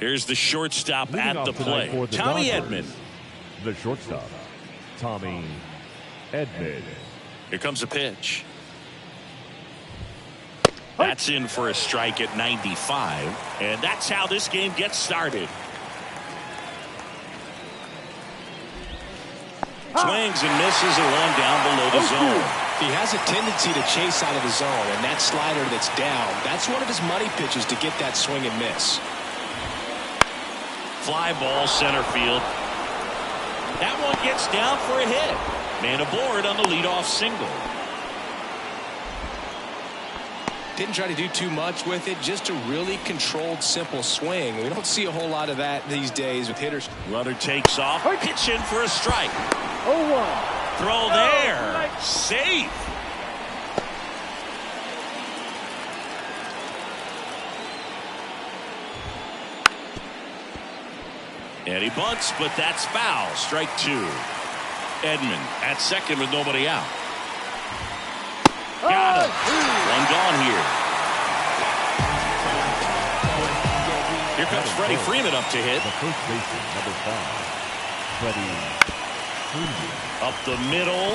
Here's the shortstop at the plate. Tommy Edman. The shortstop, Tommy Edman. Here comes a pitch. That's in for a strike at 95. And that's how this game gets started. Swings and misses a one down below the zone. He has a tendency to chase out of the zone, and that slider that's down, that's one of his money pitches to get that swing and miss. Fly ball center field. That one gets down for a hit. Man aboard on the leadoff single. Didn't try to do too much with it, just a really controlled, simple swing. We don't see a whole lot of that these days with hitters. Runner takes off, pitch in for a strike. 0-1. Throw there, safe. And he bunts, but that's foul. Strike two. Edman at second with nobody out. Got him. One gone here. Here comes Freddie Freeman up to hit. The first baseman, number 5, Freddie Freeman. Up the middle,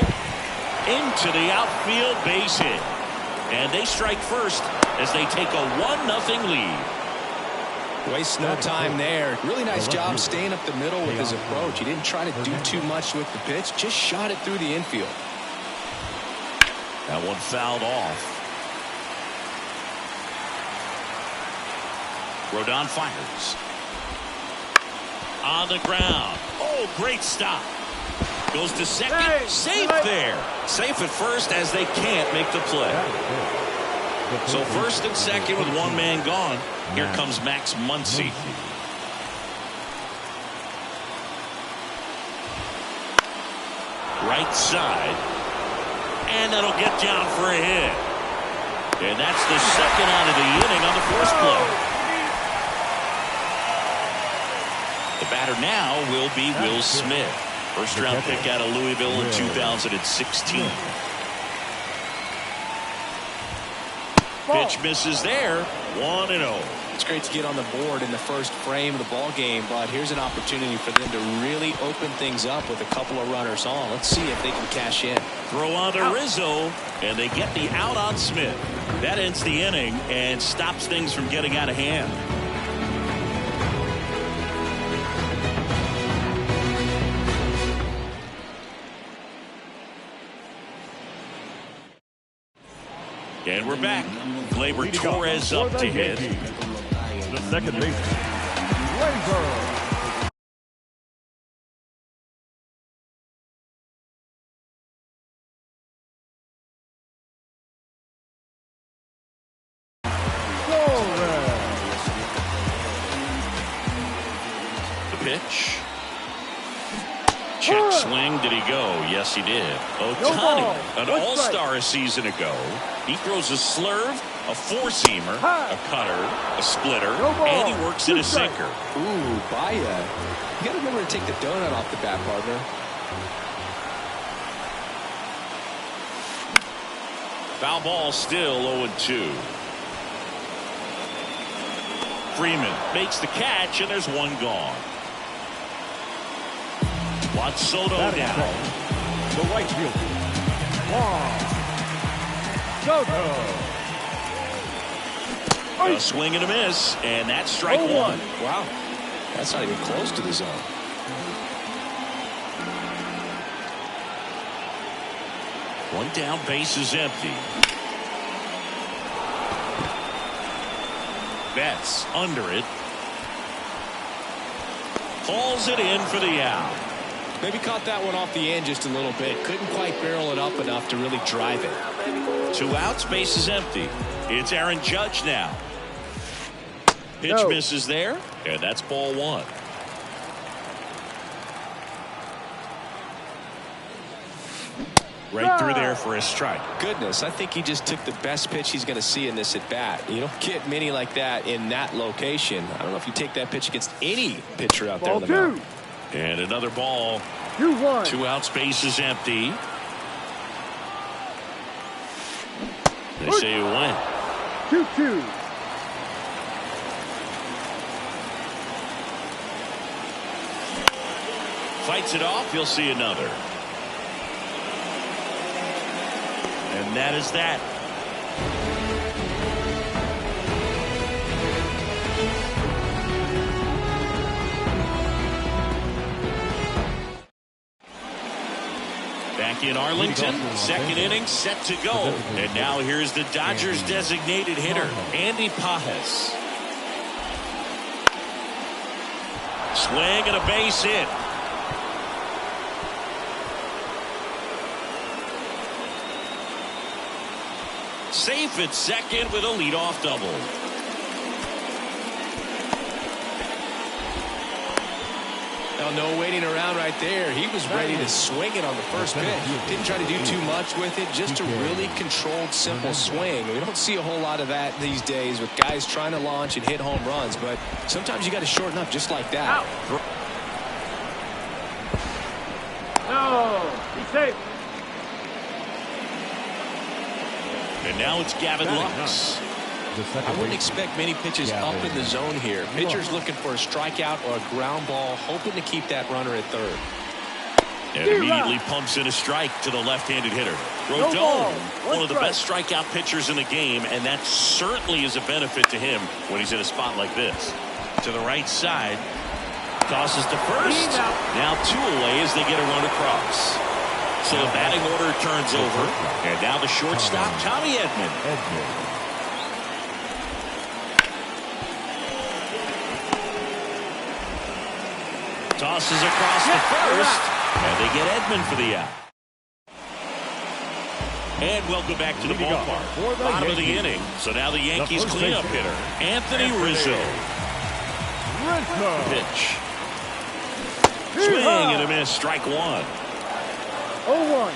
into the outfield, base hit. And they strike first as they take a 1-0 lead. Wastes no time there. Really nice job staying up the middle with his approach. He didn't try to do too much with the pitch, just shot it through the infield. That one fouled off. Rodon fires. On the ground. Oh, great stop. Goes to second. Safe there. Safe at first as they can't make the play. So first and second with one man gone. Here comes Max Muncy. Right side. And that'll get down for a hit. And that's the second out of the inning on the first play. The batter now will be Will Smith. First round pick out of Louisville in 2016. Pitch misses there. 1-0. It's great to get on the board in the first frame of the ball game, but here's an opportunity for them to really open things up with a couple of runners on. Let's see if they can cash in. Throw on to Rizzo, and they get the out on Smith. That ends the inning and stops things from getting out of hand. And we're back. Gleyber Torres up to hit. The second baseman, Gleyber. The pitch. Check swing. Did he go? Yes, he did. Ohtani, an all-star a season ago. He throws a slurve, a four-seamer, a cutter, a splitter, and he works in a sinker. Ooh, Baya. You got to remember to take the donut off the bat, partner. Foul ball still 0-2. Freeman makes the catch, and there's one gone. Juan Soto down. The right fielder, Juan Soto. A swing and a miss, and that's strike one. Wow, that's not even close to the zone. One down, base is empty. Betts under it. Hauls it in for the out. Maybe caught that one off the end just a little bit. Couldn't quite barrel it up enough to really drive it. 2 outs, base is empty. It's Aaron Judge now. Pitch misses there, and that's ball one. Right through there for a strike. Goodness, I think he just took the best pitch he's going to see in this at bat. You don't get many like that in that location. I don't know if you take that pitch against any pitcher out there on the mound. And another ball. 2-1. 2 outs, base is empty. They say it went. 2-2. fights it off. He'll see another. And that is that. Back in Arlington, second inning set to go. And now here's the Dodgers designated hitter, Andy Pages. Swing and a base hit. Safe at second with a leadoff double. Now, no waiting around right there. He was ready to swing it on the first pitch. Didn't try to do too much with it. Just a really controlled, simple swing. We don't see a whole lot of that these days with guys trying to launch and hit home runs. But sometimes you got to shorten up just like that. No, he's safe. And now it's Gavin Lux. I wouldn't expect many pitches up in the zone here. Pitcher's looking for a strikeout or a ground ball, hoping to keep that runner at third. And immediately pumps in a strike to the left-handed hitter. Rodon, one of the best strikeout pitchers in the game, and that certainly is a benefit to him when he's in a spot like this. To the right side, tosses to first. Now 2 away as they get a run across. So the batting order turns over, and now the shortstop, Tommy Edman. Tosses across to first, and they get Edman for the out. And welcome back to the ballpark. Bottom of the inning, so now the Yankees cleanup hitter, Anthony Rizzo. Pitch. Swing and a miss, strike one. 0-1.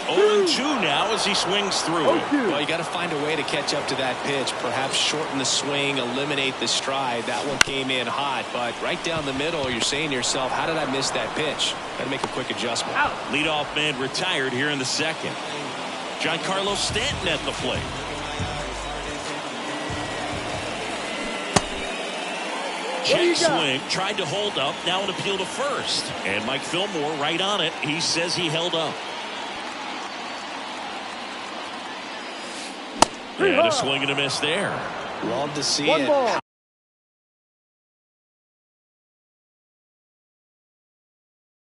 0-2 now as he swings through it. Well, you got to find a way to catch up to that pitch. Perhaps shorten the swing, eliminate the stride. That one came in hot, but right down the middle, you're saying to yourself, how did I miss that pitch? Got to make a quick adjustment. Leadoff man retired here in the second. Giancarlo Stanton at the plate. Check swing, tried to hold up, now an appeal to first. And Mike Fillmore right on it. He says he held up. And a swing and a miss there. Love to see it.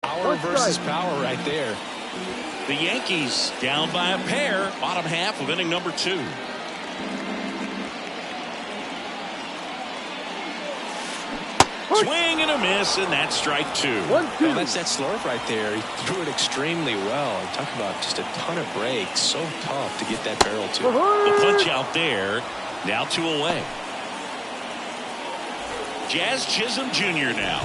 Power versus power right there. The Yankees down by a pair, bottom half of inning number 2. Swing and a miss, and that's strike 2. Well, that's that slurve right there. He threw it extremely well. Talk about just a ton of breaks. So tough to get that barrel to. The punch out there. Now 2 away. Jazz Chisholm Jr. now.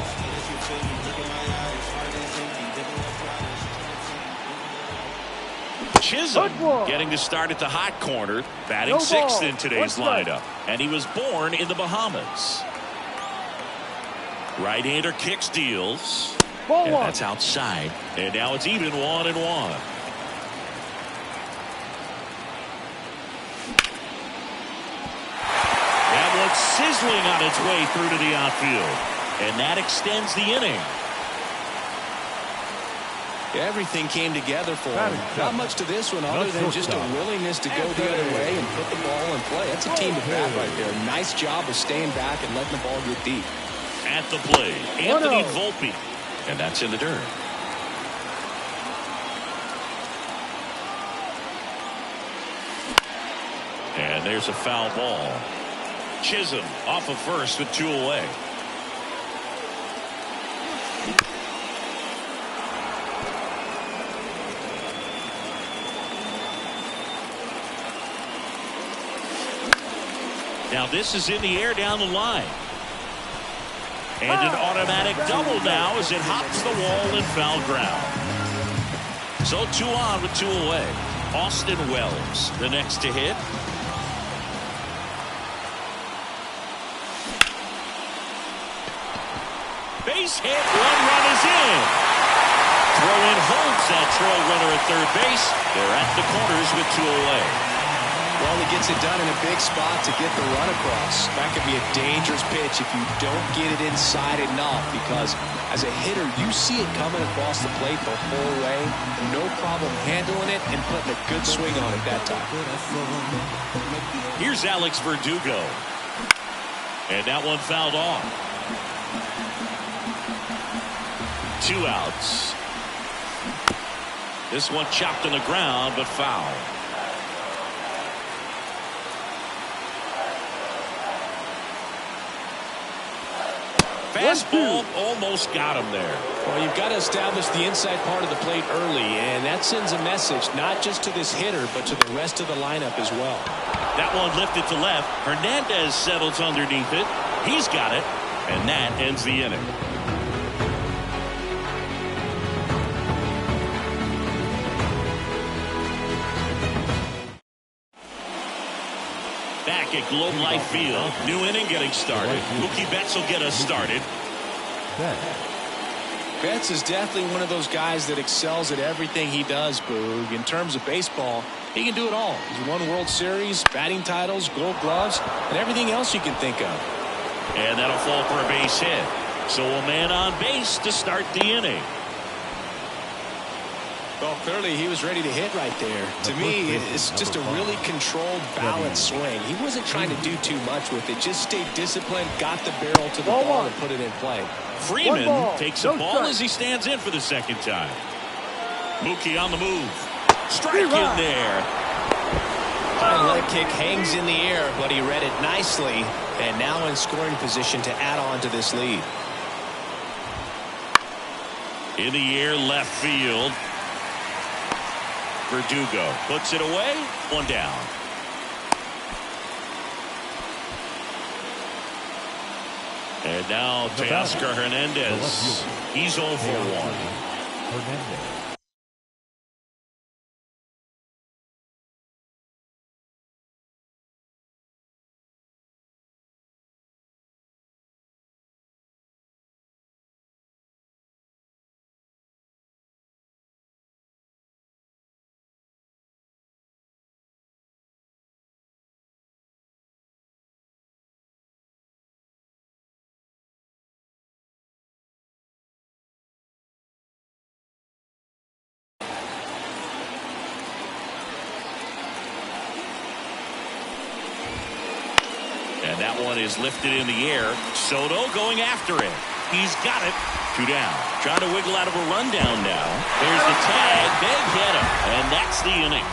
Chisholm getting to start at the hot corner, batting 6th in today's lineup. And he was born in the Bahamas. Right-hander kicks, deals. And that's outside. And now it's even 1-1. That one's sizzling on its way through to the outfield. And that extends the inning. Everything came together for him. Not much to this one other than just a willingness to go the other way and put the ball in play. That's a team at bat right there. Nice job of staying back and letting the ball get deep. At the plate, Anthony Volpe. And that's in the dirt. And there's a foul ball. Chisholm off of first with 2 away. Now this is in the air down the line. And an automatic double now as it hops the wall in foul ground. So 2 on with 2 away. Austin Wells, the next to hit. Base hit, 1 run is in. Throw in holds that trail runner at third base. They're at the corners with 2 away. Well, he gets it done in a big spot to get the run across. That could be a dangerous pitch if you don't get it inside enough, because as a hitter, you see it coming across the plate the whole way. No problem handling it and putting a good swing on it that time. Here's Alex Verdugo. And that one fouled off. 2 outs. This one chopped on the ground, but foul. Fastball almost got him there. Well, you've got to establish the inside part of the plate early, and that sends a message not just to this hitter, but to the rest of the lineup as well. That one lifted to left. Hernandez settles underneath it. He's got it, and that ends the inning. Back at Globe Life Field, new inning getting started. Mookie Betts will get us started. Betts is definitely one of those guys that excels at everything he does, Boog. In terms of baseball, he can do it all. He's won World Series, batting titles, Gold Gloves, and everything else you can think of. And that'll fall for a base hit. So a man on base to start the inning. Well, clearly he was ready to hit right there. To me, it's just a really controlled, balanced swing. He wasn't trying to do too much with it. Just stayed disciplined, got the barrel to the ball, and put it in play. Freeman takes a ball as he stands in for the second time. Mookie on the move. Strike in there. High leg kick hangs in the air, but he read it nicely. And now in scoring position to add on to this lead. In the air, left field. Verdugo puts it away. 1 down. And now Teoscar Hernandez. He's 0 for 1. Hernandez. And that one is lifted in the air. Soto going after it. He's got it. 2 down. Trying to wiggle out of a rundown now. There's the tag. Big hit him. And that's the inning.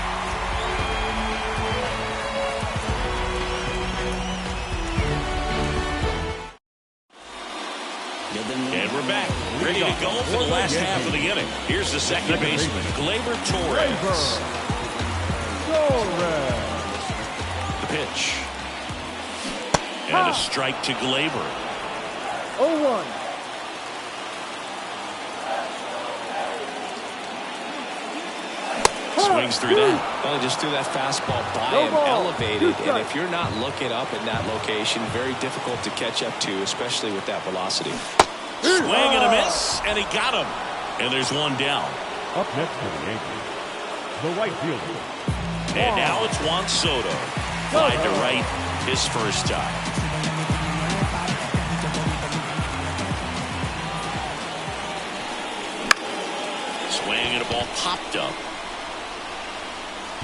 And we're back. Ready to go for the last half of the inning. Here's the second baseman, Gleyber Torres. The pitch. And a strike to Gleyber. 0-1. Swings through that. Well, just threw that fastball by him, elevated, and if you're not looking up at that location, very difficult to catch up to, especially with that velocity. Swing and a miss, and he got him. And there's 1 down. Up next for the Yankees, the right fielder. And now it's Juan Soto. Fly to right his first time. Swing and a ball popped up.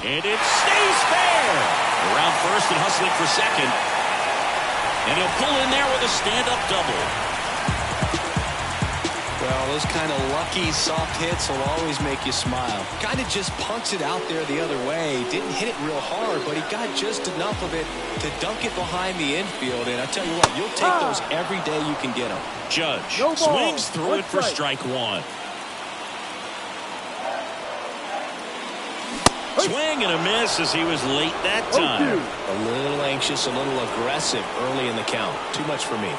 And it stays fair. Around first and hustling for second. And he'll pull in there with a stand-up double. Well, those kind of lucky soft hits will always make you smile. Kind of just punts it out there the other way. Didn't hit it real hard, but he got just enough of it to dunk it behind the infield. And I tell you what, you'll take those every day you can get them. Judge swings through it for strike 1. Swing and a miss as he was late that time. A little anxious, a little aggressive early in the count. Too much for me.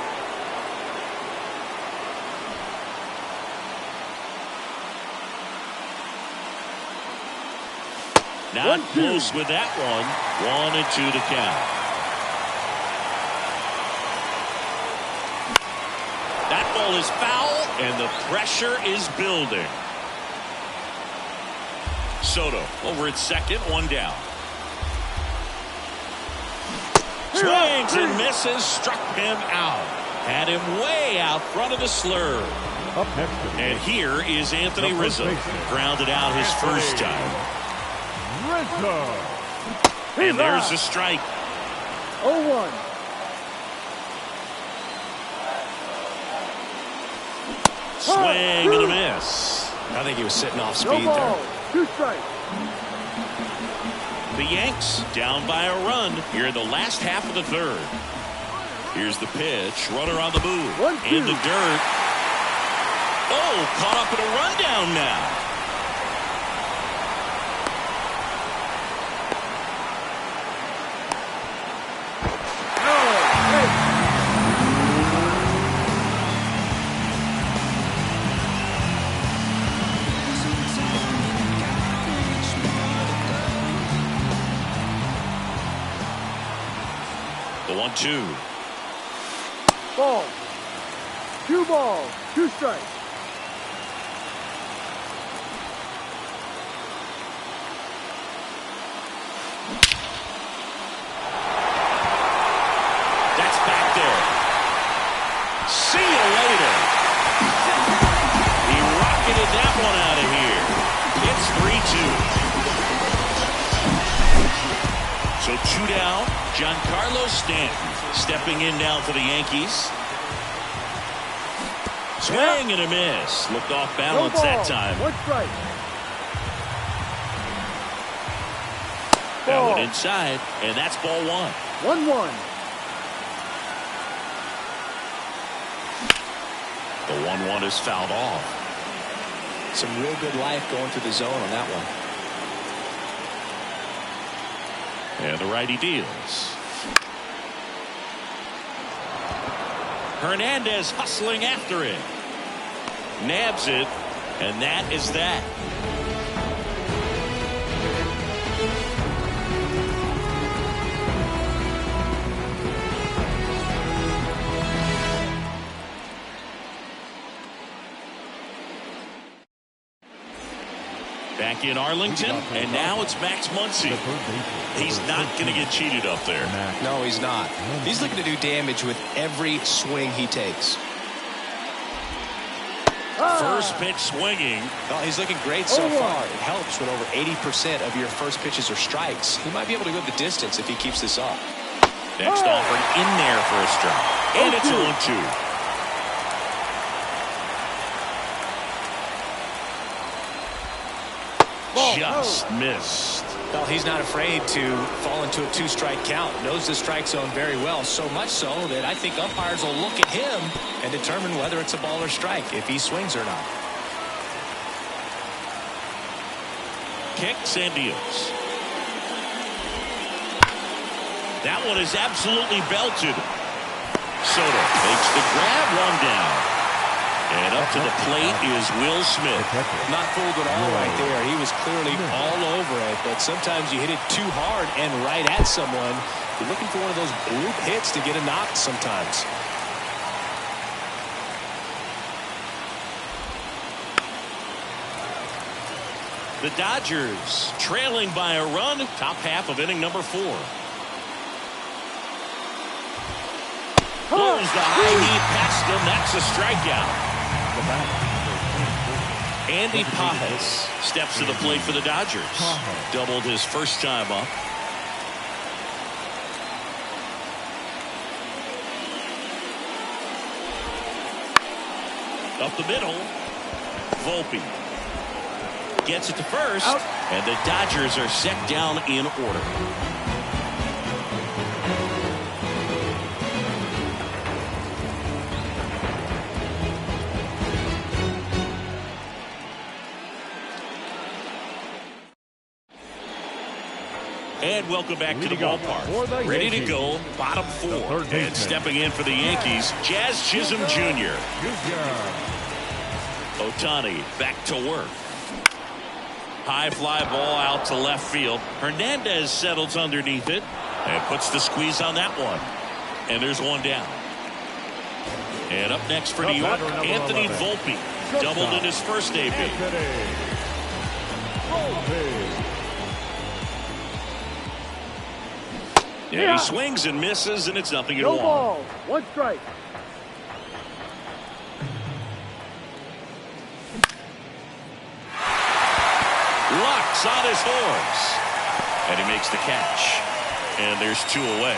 Not close with that one. 1-2 to count. That ball is foul, and the pressure is building. Soto over at second, 1 down. Swings and misses, struck him out. Had him way out front of the slur. Up next. And here is Anthony Rizzo. Grounded out his first time. Rizzo. And there's a strike. 0-1. Swing and a miss. I think he was sitting off No speed ball. there. 2 strikes. The Yanks down by a run here in the last half of the third. Here's the pitch. Runner on the move. 1-2. In the dirt. Oh, caught up in a rundown now. The 1-2. Ball. 2 balls. 2 strikes. That's back there. See you later. He rocketed that one out of here. It's 3-2. So 2 down. Giancarlo Stanton stepping in now for the Yankees. Swing and a miss. Looked off No balance ball. that time. 1 strike. That Ball. went inside, and that's ball 1. 1-1. The 1-1 is fouled off. Some real good life going through the zone on that one. And the righty deals. Hernandez hustling after it. Nabs it, and that is that. Back in Arlington, and now it's Max Muncy. He's not going to get cheated up there. No, he's not. He's looking to do damage with every swing he takes. First pitch swinging. Well, he's looking great so 0-1. far. It helps when over 80% of your first pitches are strikes. He might be able to go the distance if he keeps this up. Next offering in there for a strike. And it's 0-2. Just missed. Well, he's not afraid to fall into a 2-strike count. Knows the strike zone very well, so much so that I think umpires will look at him and determine whether it's a ball or strike, if he swings or not. Kicks and deals. That one is absolutely belted. Soto makes the grab, 1 down. And up to the plate is Will Smith. Not fooled at all right there. He was clearly all over it, but sometimes you hit it too hard and right at someone. You're looking for one of those bloop hits to get a knock sometimes. The Dodgers trailing by a run, top half of inning number 4. Blows the high knee past him. That's a strikeout. Andy Pajes steps to the plate for the Dodgers. Doubled his first time up. Up the middle. Volpe gets it to first. Out. And the Dodgers are set down in order. And welcome back to the ballpark. Ready to go, bottom 4. And stepping in for the Yankees, Jazz Chisholm Jr. Ohtani back to work. High fly ball out to left field. Hernandez settles underneath it and puts the squeeze on that one. And there's 1 down. And up next for New York, Anthony Volpe. Doubled in his first debut. Yeah, he swings and misses, and it's 0-1. No ball. 1 strike. Locks on his horse. And he makes the catch. And there's 2 away.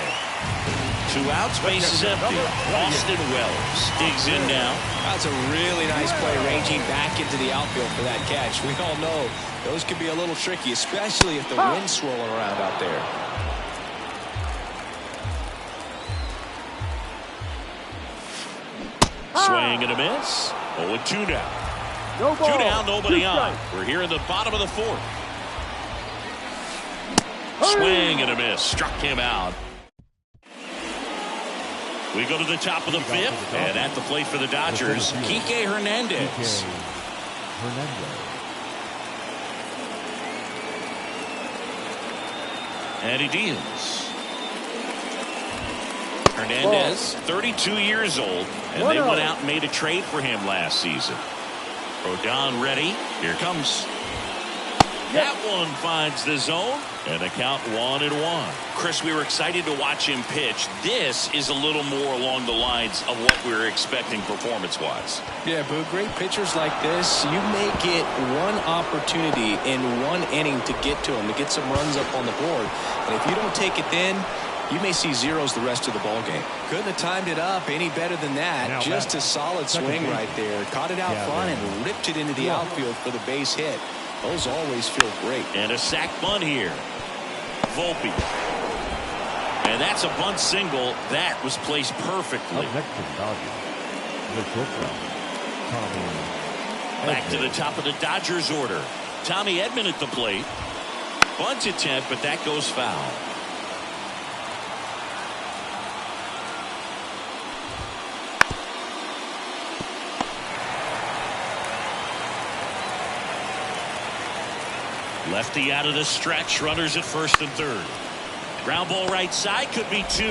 2 outs, base is empty. Austin Wells digs in now. That's a really nice play, ranging back into the outfield for that catch. We all know those can be a little tricky, especially if the wind's swirling around out there. Swing and a miss. 0-2 now. No ball. 2 down, nobody 2 on. strikes. We're here in the bottom of the 4th. Swing and a miss. Struck him out. We go to the top of the 5th, and at the plate for the Dodgers, Kike Hernandez. And he deals. Hernandez, 32 years old, and they went out and made a trade for him last season. Rodon ready. Here comes. That one finds the zone, and a count 1-1. Chris, we were excited to watch him pitch. This is a little more along the lines of what we were expecting performance-wise. Yeah, Boo, great pitchers like this, you may get one opportunity in one inning to get to them, to get some runs up on the board. And if you don't take it then, you may see zeros the rest of the ball game. Couldn't have timed it up any better than that. Now just a solid swing right there. Caught it out front and ripped it into the outfield for the base hit. Those always feel great. And a sac bunt here. Volpe. And that's a bunt single. That was placed perfectly. Back to the top of the Dodgers order. Tommy Edman at the plate. Bunt attempt, but that goes foul. Lefty out of the stretch. Runners at 1st and 3rd. Ground ball right side. Could be 2.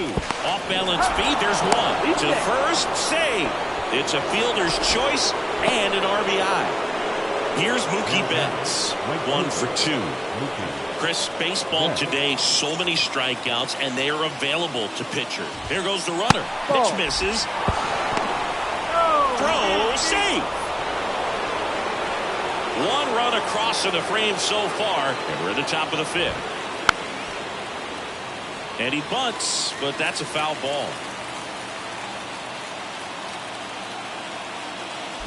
Off balance feed. There's 1. To first. Save. It's a fielder's choice and an RBI. Here's Mookie Betts. 1 for 2. Chris, baseball today, so many strikeouts, and they are available to pitchers. Here goes the runner. Pitch misses. Throw. Save. 1 run across in the frame so far, and we're at the top of the 5th. And he bunts, but that's a foul ball.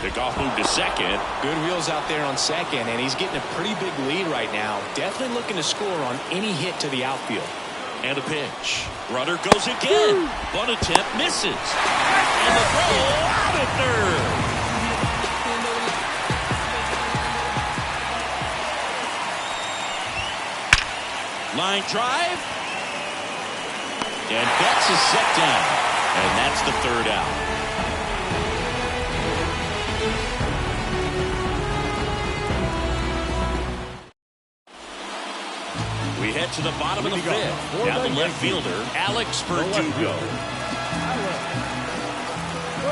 Pickoff move to second. Good wheels out there on second, and he's getting a pretty big lead right now. Definitely looking to score on any hit to the outfield. And a pitch. Runner goes again. Bunt attempt misses. And the throw out at 3rd. Line drive. And Betts is set down. And that's the 3rd out. We head to the bottom of the 5th. Down the left fielder, Alex Verdugo.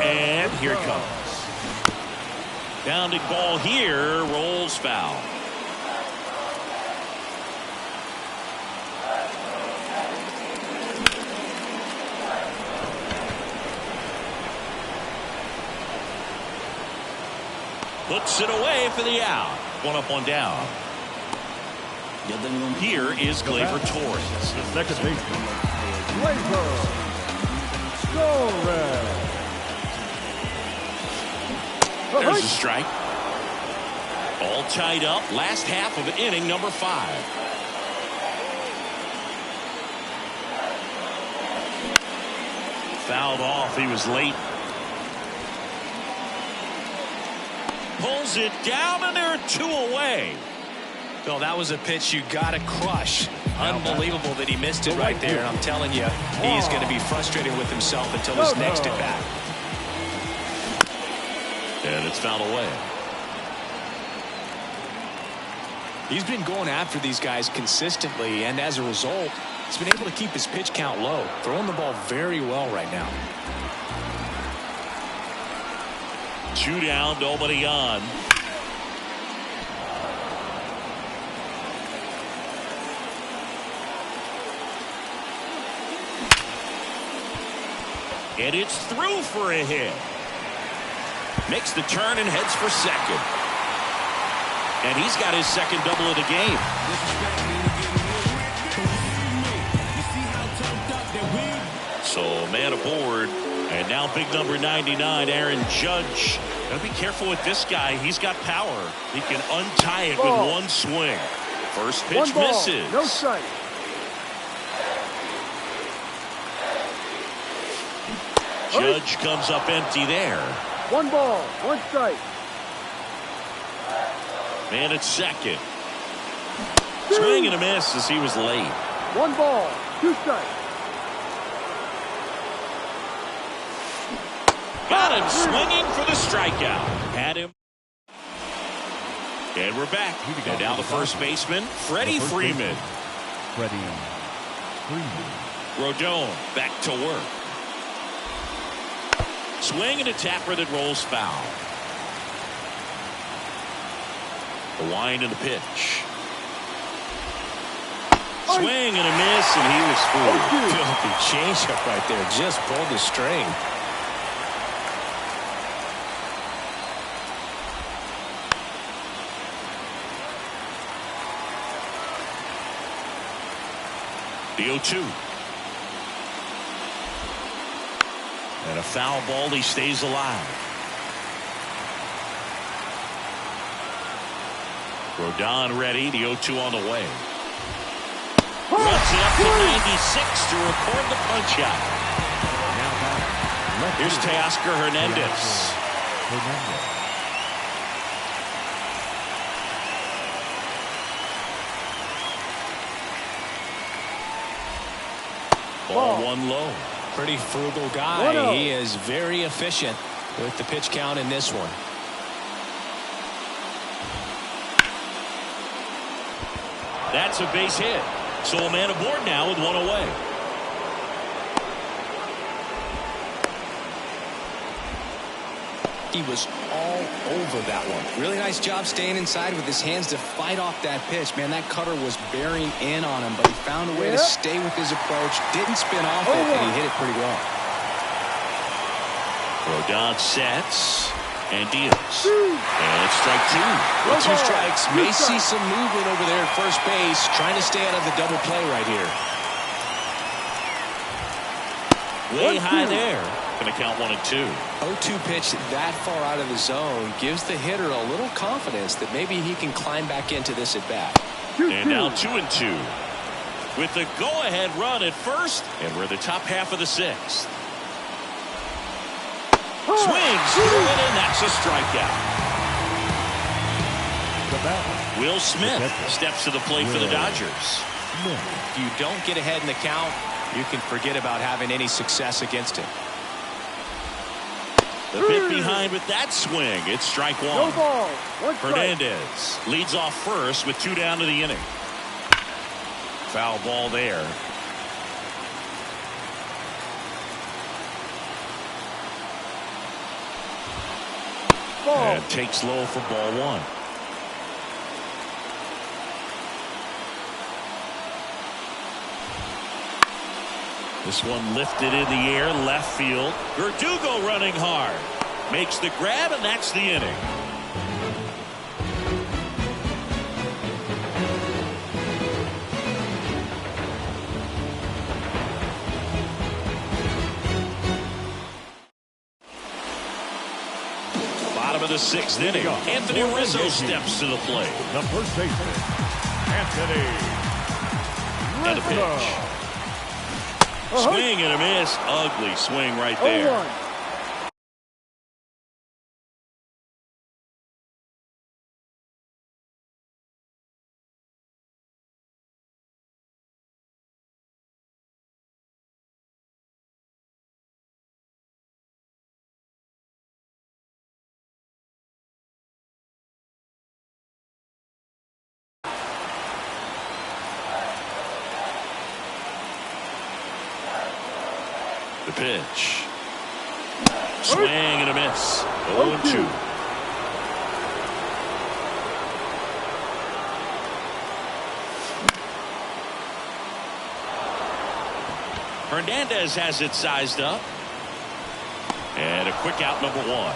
And here it comes. Bounding ball here, rolls foul. Puts it away for the out. 1 up, 1 down. Here is Gleyber Torres. The second baseman, Gleyber Torres. There's a strike. All tied up. Last half of inning number 5. Fouled off. He was late. Pulls it down, and there are 2 away. Well, that was a pitch you got to crush. Unbelievable that he missed it right there. And I'm telling you, he's going to be frustrated with himself until his next at bat. And it's fouled away. He's been going after these guys consistently, and as a result, he's been able to keep his pitch count low, throwing the ball very well right now. 2 down, nobody on. And it's through for a hit. Makes the turn and heads for second. And he's got his second double of the game. So man aboard. And now big number 99, Aaron Judge. Gotta be careful with this guy. He's got power. He can untie it with one swing. First pitch misses. No strike. Judge comes up empty there. 1 ball, 1 strike. Man at second. Swing and a miss as he was late. 1 ball, 2 strikes. Got him swinging for the strikeout. Had him. And we're back. And now the first baseman, Freddie Freeman. Freddie Freeman. Rodon back to work. Swing and a tapper that rolls foul. The wind and the pitch. Swing and a miss, and he was fooled. Filthy changeup right there. Just pulled the string. The 0-2. And a foul ball. He stays alive. Rodon ready. The 0-2 on the way. Runs it up to 96 to record the punch out. Here's Teoscar Hernandez. Ball 1 low. Pretty frugal guy. He is very efficient with the pitch count in this one. That's a base hit. So a man aboard now with 1 away. He was all over that one. Really nice job staying inside with his hands to fight off that pitch. Man, that cutter was bearing in on him, but he found a way to stay with his approach. Didn't spin off it, and he hit it pretty well. Rodon sets and deals. And it's strike 2. With 2 strikes, may see some movement over there at first base, trying to stay out of the double play right here. Way high there. Going to count 1 and 2. 0-2 pitch that far out of the zone gives the hitter a little confidence that maybe he can climb back into this at bat. And now 2 and 2. With the go-ahead run at first, and we're the top half of the 6th. Swings through it, and that's a strikeout. Will Smith steps to the plate for the Dodgers. If you don't get ahead in the count, you can forget about having any success against him. The bit behind with that swing. It's strike 1. No ball, 1 strike. Hernandez leads off first with 2 down to the inning. Foul ball there. Ball. And takes low for ball 1. This one lifted in the air, left field. Verdugo running hard. Makes the grab, and that's the inning. Bottom of the 6th inning. Anthony Rizzo steps to the plate. The first baseman, Anthony Rizzo. And a pitch. Swing and a miss. Ugly swing right there. 0-1. The pitch. Swing and a miss. 0-2. Hernandez has it sized up. And a quick out, number one.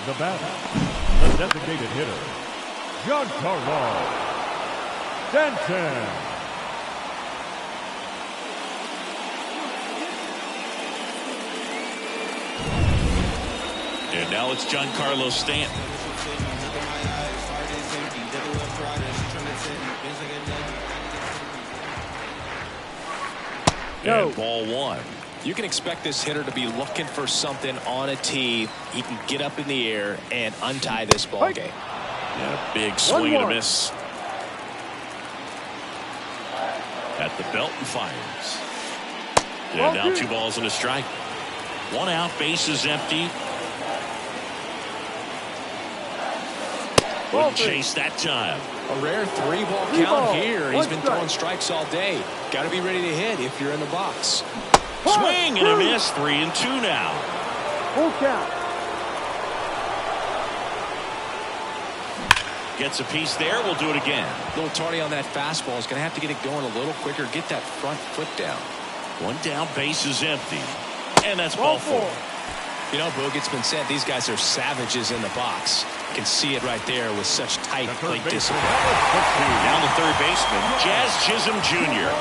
The batter, the designated hitter, Giancarlo Stanton. And now it's Giancarlo Stanton. And ball one. You can expect this hitter to be looking for something on a tee. He can get up in the air and untie this ball game. And a big swing and a miss. At the belt and fires. And now 2 balls and a strike. 1 out, bases empty. Wouldn't chase that time. A rare 3-ball count here. He's been throwing strikes all day. Got to be ready to hit if you're in the box. Swing and a miss. 3-2 now. Full count. Gets a piece there. We'll do it again. A little tardy on that fastball. He's going to have to get it going a little quicker. Get that front foot down. 1 down, bases empty. And that's ball 4. You know, Boog, it's been said these guys are savages in the box. You can see it right there with such tight plate discipline. Down the third baseman, Jazz Chisholm Jr.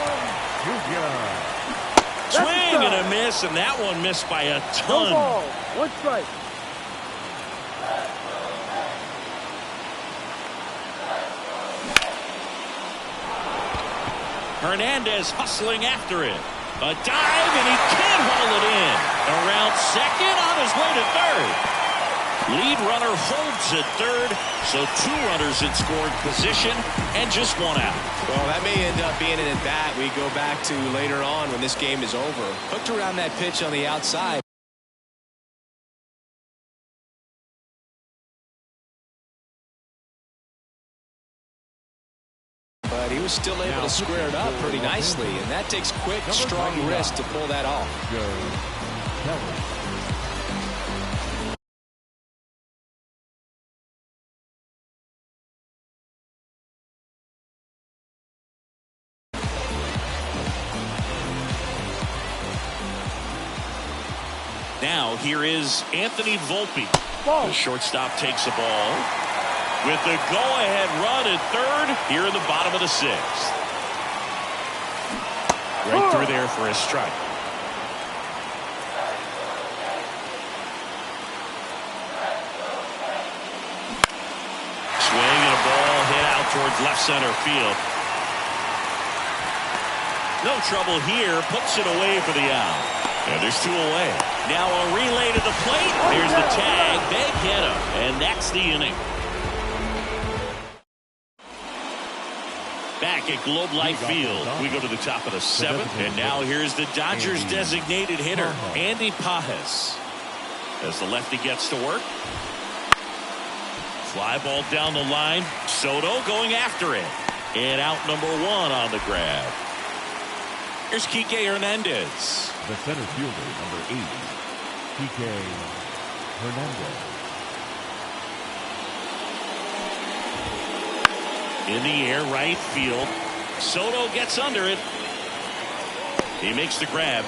Swing and a miss, and that one missed by a ton. No ball. 1 strike. Hernandez hustling after it. A dive, and he can't haul it in. Around second, on his way to third. Lead runner holds at third, so 2 runners in scoring position and just 1 out. Well, that may end up being an at-bat we go back to later on when this game is over. Hooked around that pitch on the outside. But he was still able to square it up pretty nicely, and that takes quick, strong wrist to pull that off. Now here is Anthony Volpe. Ball. The shortstop takes the ball with the go-ahead run at third here in the bottom of the 6th. Right through there for a strike. Swing and a ball hit out towards left center field. No trouble here. Puts it away for the out. And there's 2 away. Now a relay to the plate. There's the tag. Big hit him. And that's the inning. Back at Globe Life Field, we go to the top of the 7th. And now here's the Dodgers designated hitter, Andy Pajes. As the lefty gets to work. Fly ball down the line. Soto going after it. And out number 1 on the grab. Here's Kike Hernandez. The center fielder, number 8, Kike Hernandez. In the air, right field. Soto gets under it. He makes the grab,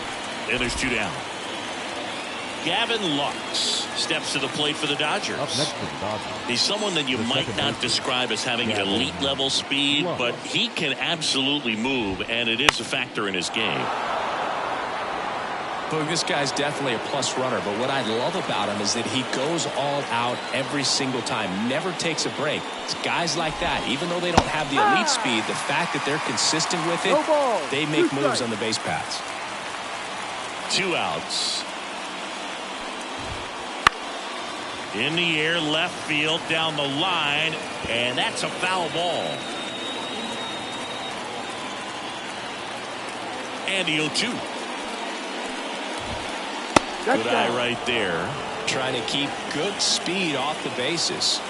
and there's 2 down. Gavin Lux steps to the plate for the Dodgers. Up next for the Dodgers. He's someone that you might not describe as having elite level speed, but he can absolutely move, and it is a factor in his game. Look, this guy's definitely a plus runner, but what I love about him is that he goes all out every single time, never takes a break. It's guys like that, even though they don't have the elite speed, the fact that they're consistent with it, they make moves on the base paths. 2 outs. In the air, left field, down the line, and that's a foul ball. And the 0-2. Good eye right there. Trying to keep good speed off the bases.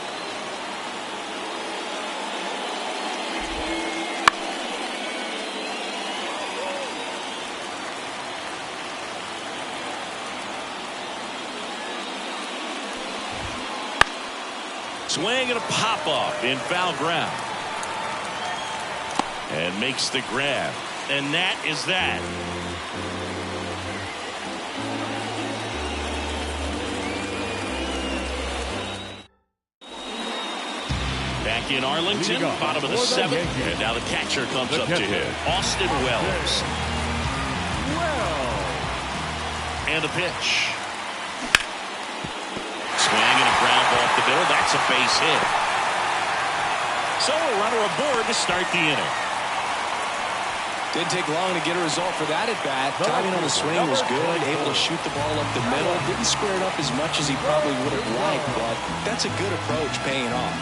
Swing and a pop-up in foul ground. And makes the grab. And that is that. back in Arlington, bottom of the 7th. And now the catcher comes up to hit. Austin Wells. And the pitch. Swing and a ground ball up the middle. That's a base hit. So a runner aboard to start the inning. Didn't take long to get a result for that at bat. Timing on the swing was good. Able to shoot the ball up the middle. Didn't square it up as much as he probably would have liked, but that's a good approach, paying off.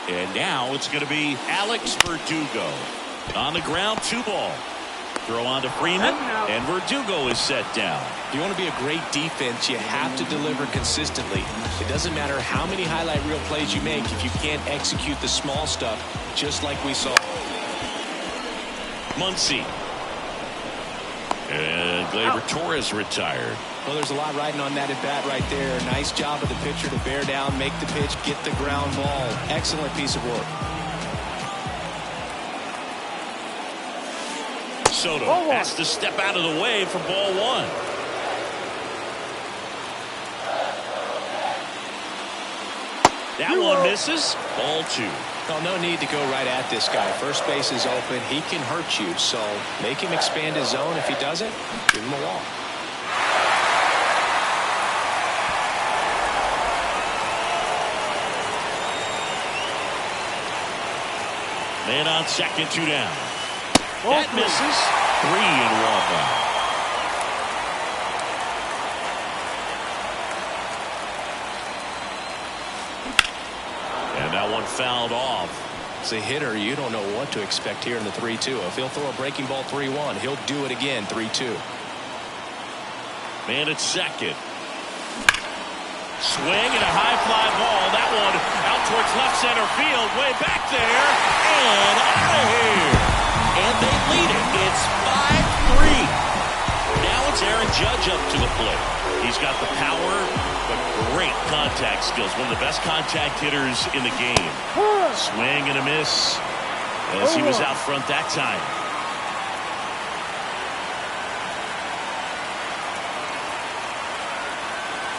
And now it's going to be Alex Verdugo. On the ground, 2 ball. Throw on to Freeman, and Verdugo is set down. If you want to be a great defense, you have to deliver consistently. It doesn't matter how many highlight reel plays you make if you can't execute the small stuff, just like we saw. Muncy. And Gleyber Torres retired. Well, there's a lot riding on that at bat right there. Nice job of the pitcher to bear down, make the pitch, get the ground ball. Excellent piece of work. Soto has to step out of the way for ball 1. That one misses. Ball 2. Well, no need to go right at this guy. First base is open. He can hurt you. So make him expand his zone. If he doesn't, give him a walk. Man on second, 2 down. That misses. 3-1 now. And that one fouled off. As a hitter, you don't know what to expect here in the 3-2. If he'll throw a breaking ball 3-1, he'll do it again 3-2. Man at second. Swing and a high fly ball. That one out towards left center field. Way back there. And out of here. And they lead it. It's 5-3. Now it's Aaron Judge up to the plate. He's got the power, but great contact skills. One of the best contact hitters in the game. Swing and a miss as he was out front that time.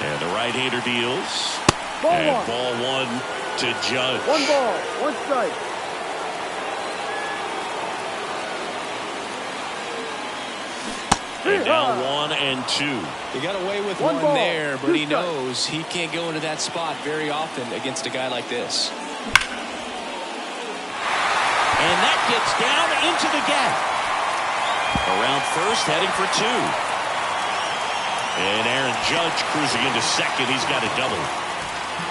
And the right-hander deals. Ball 1 to Judge. 1 ball, 1 strike. And down 1-2. He got away with one there, but he knows he can't go into that spot very often against a guy like this. And that gets down into the gap. Around first, heading for 2. And Aaron Judge cruising into second. He's got a double.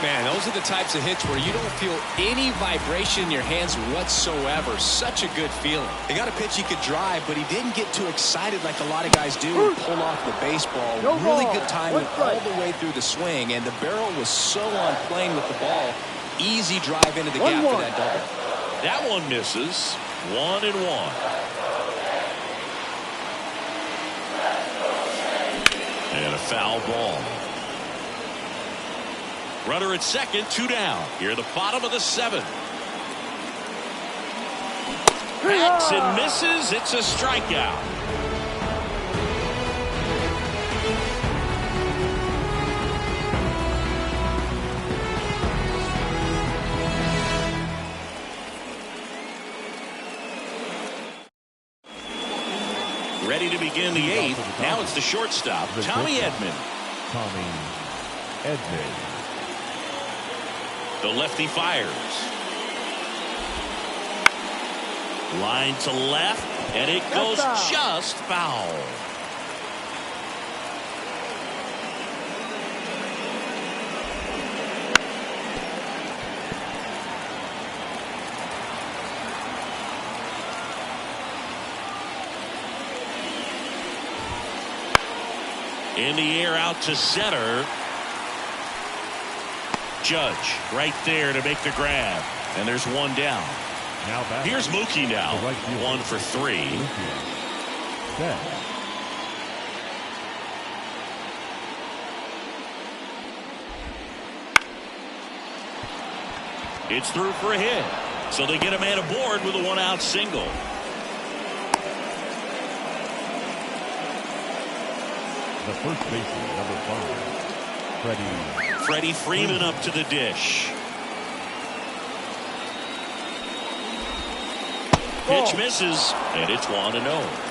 Man, those are the types of hits where you don't feel any vibration in your hands whatsoever. Such a good feeling. They got a pitch he could drive, but he didn't get too excited like a lot of guys do and pull off the baseball. Really good timing all the way through the swing, and the barrel was so on plane with the ball. Easy drive into the gap for that double. That one misses. 1-1. And a foul ball. Runner at second, 2 down. Here at the bottom of the 7th. Hacks and misses. It's a strikeout. Ready to begin the 8th. Now it's the shortstop, Tommy Edman. Tommy Edman. The lefty fires. Line to left, and it goes just foul. In the air out to center. Judge right there to make the grab. And there's 1 down. Now back. Here's Mookie now. 1 for 3. Set. It's through for a hit. So they get a man aboard with a 1-out single. The first baseman, number 5. Freddie Freeman up to the dish. Pitch misses, and it's 1-0.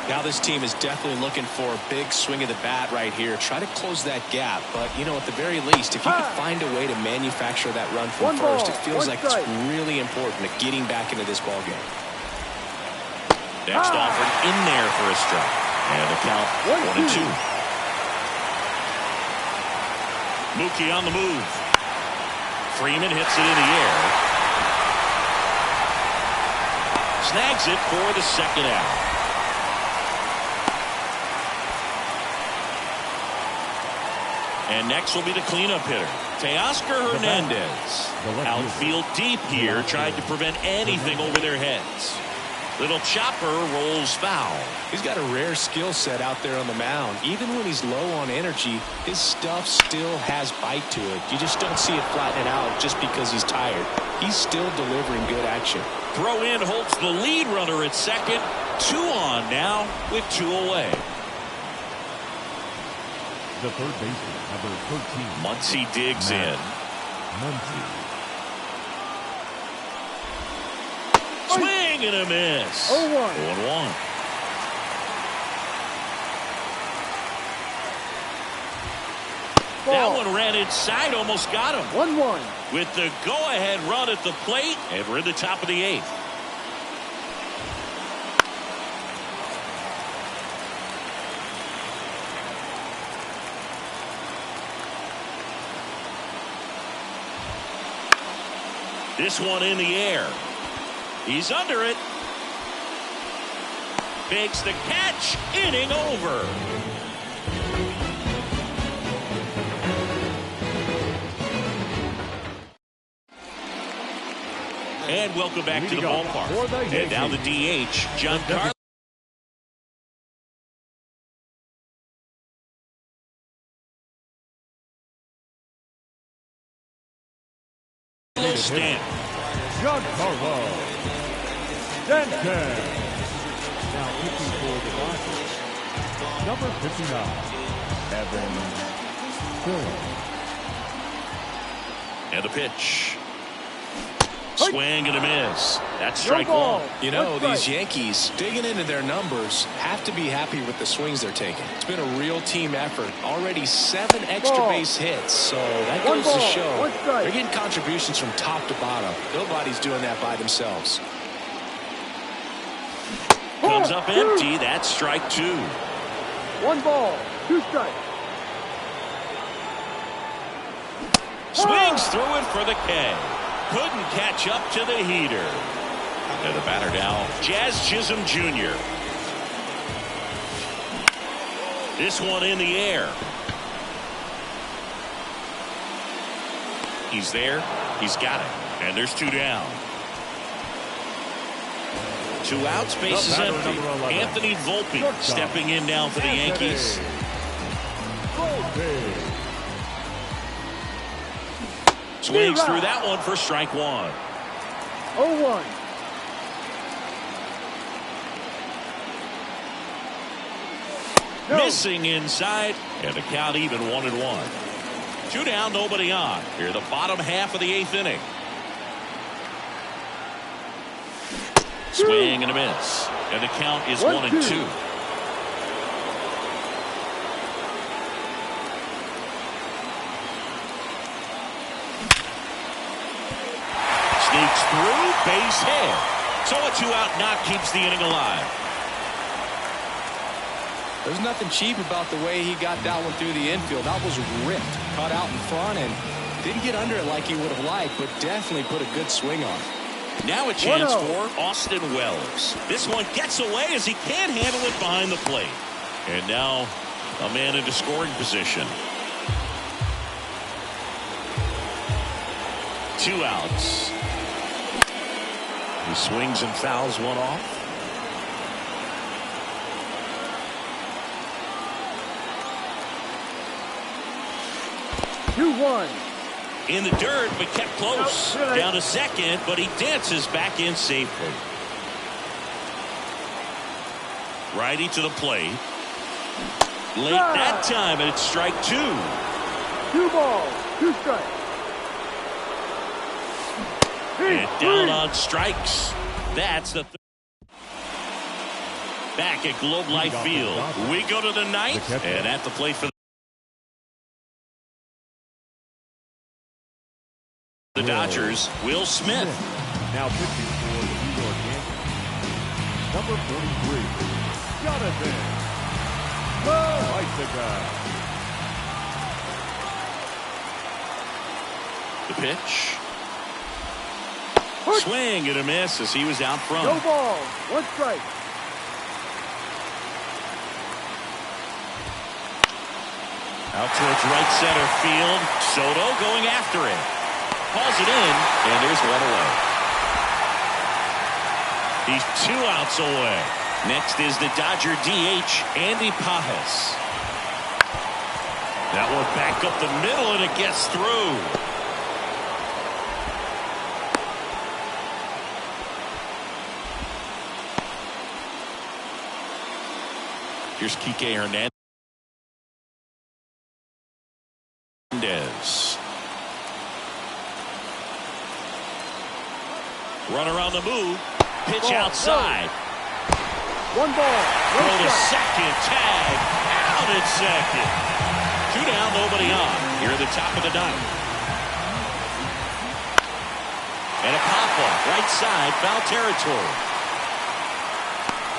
Now this team is definitely looking for a big swing of the bat right here. Try to close that gap. But, you know, at the very least, if you can find a way to manufacture that run from first, it feels like it's really important to getting back into this ballgame. Next offered in there for a strike. And the count 1-2. Mookie on the move. Freeman hits it in the air. Snags it for the second out. And next will be the cleanup hitter, Teoscar Hernandez. Outfield deep here, trying to prevent anything over their heads. Little chopper rolls foul. He's got a rare skill set out there on the mound. Even when he's low on energy, his stuff still has bite to it. You just don't see it flatten out just because he's tired. He's still delivering good action. Throw in holds the lead runner at second. 2 on now with 2 away. The third baseman, number 13. Muncy digs in. Muncy. Swing and a miss. 0-1. 0-1. That one ran inside, almost got him. 1-1. With the go-ahead run at the plate, and we're in the top of the 8th. This one in the air. He's under it. Makes the catch. Inning over. And welcome back to the ballpark. And now the DH, John Carlos. Stanton. Giancarlo Stanton. Now pitching for the Dodgers, number 59, Evan Phillips. And the pitch. Swing and a miss. That's strike 1. You know, these Yankees digging into their numbers have to be happy with the swings they're taking. It's been a real team effort. Already 7 extra base hits. So that goes to show they're getting contributions from top to bottom. Nobody's doing that by themselves. Comes up empty. That's strike 2. 1 ball, 2 strikes. Swings through it for the K. Couldn't catch up to the heater. And the batter now, Jazz Chisholm Jr. This one in the air. He's there. He's got it. And there's 2 down. 2 outs, base is empty. Anthony Volpe stepping in now for the Yankees. Swings through that one for strike 1. 0-1. Missing inside, and the count even 1-1. 2 down, nobody on. Here, the bottom half of the 8th inning. Swing and a miss, and the count is 1-2. Sneaks through, base hit. So a 2-out knock keeps the inning alive. There's nothing cheap about the way he got that one through the infield. That was ripped, caught out in front, and didn't get under it like he would have liked, but definitely put a good swing on. Now a chance for Austin Wells. This one gets away as he can't handle it behind the plate. And now a man into scoring position. 2 outs. He swings and fouls one off. In the dirt, but kept close. Down to second, but he dances back in safely. Righty to the plate. Late that time, and it's strike 2. 2 balls, 2 strikes. And down on strikes. That's the back at Globe Life Field. We go to the ninth, and at the plate for the Dodgers, Will Smith. Now pitching for the New York Yankees, number 43, Jonathan Bicycle. The pitch. Swing and a miss as he was out front. No balls, 1 strike. Out towards right center field. Soto going after it. Calls it in, and there's 1 away. He's 2 outs away. Next is the Dodger DH, Andy Pajas. That one back up the middle, and it gets through. Here's Kike Hernandez. Run around the move. Pitch outside. 1 ball. Throw to second. Tag. Out at second. 2 down, nobody on. Here at the top of the 9th. And a pop-up. Right side. Foul territory.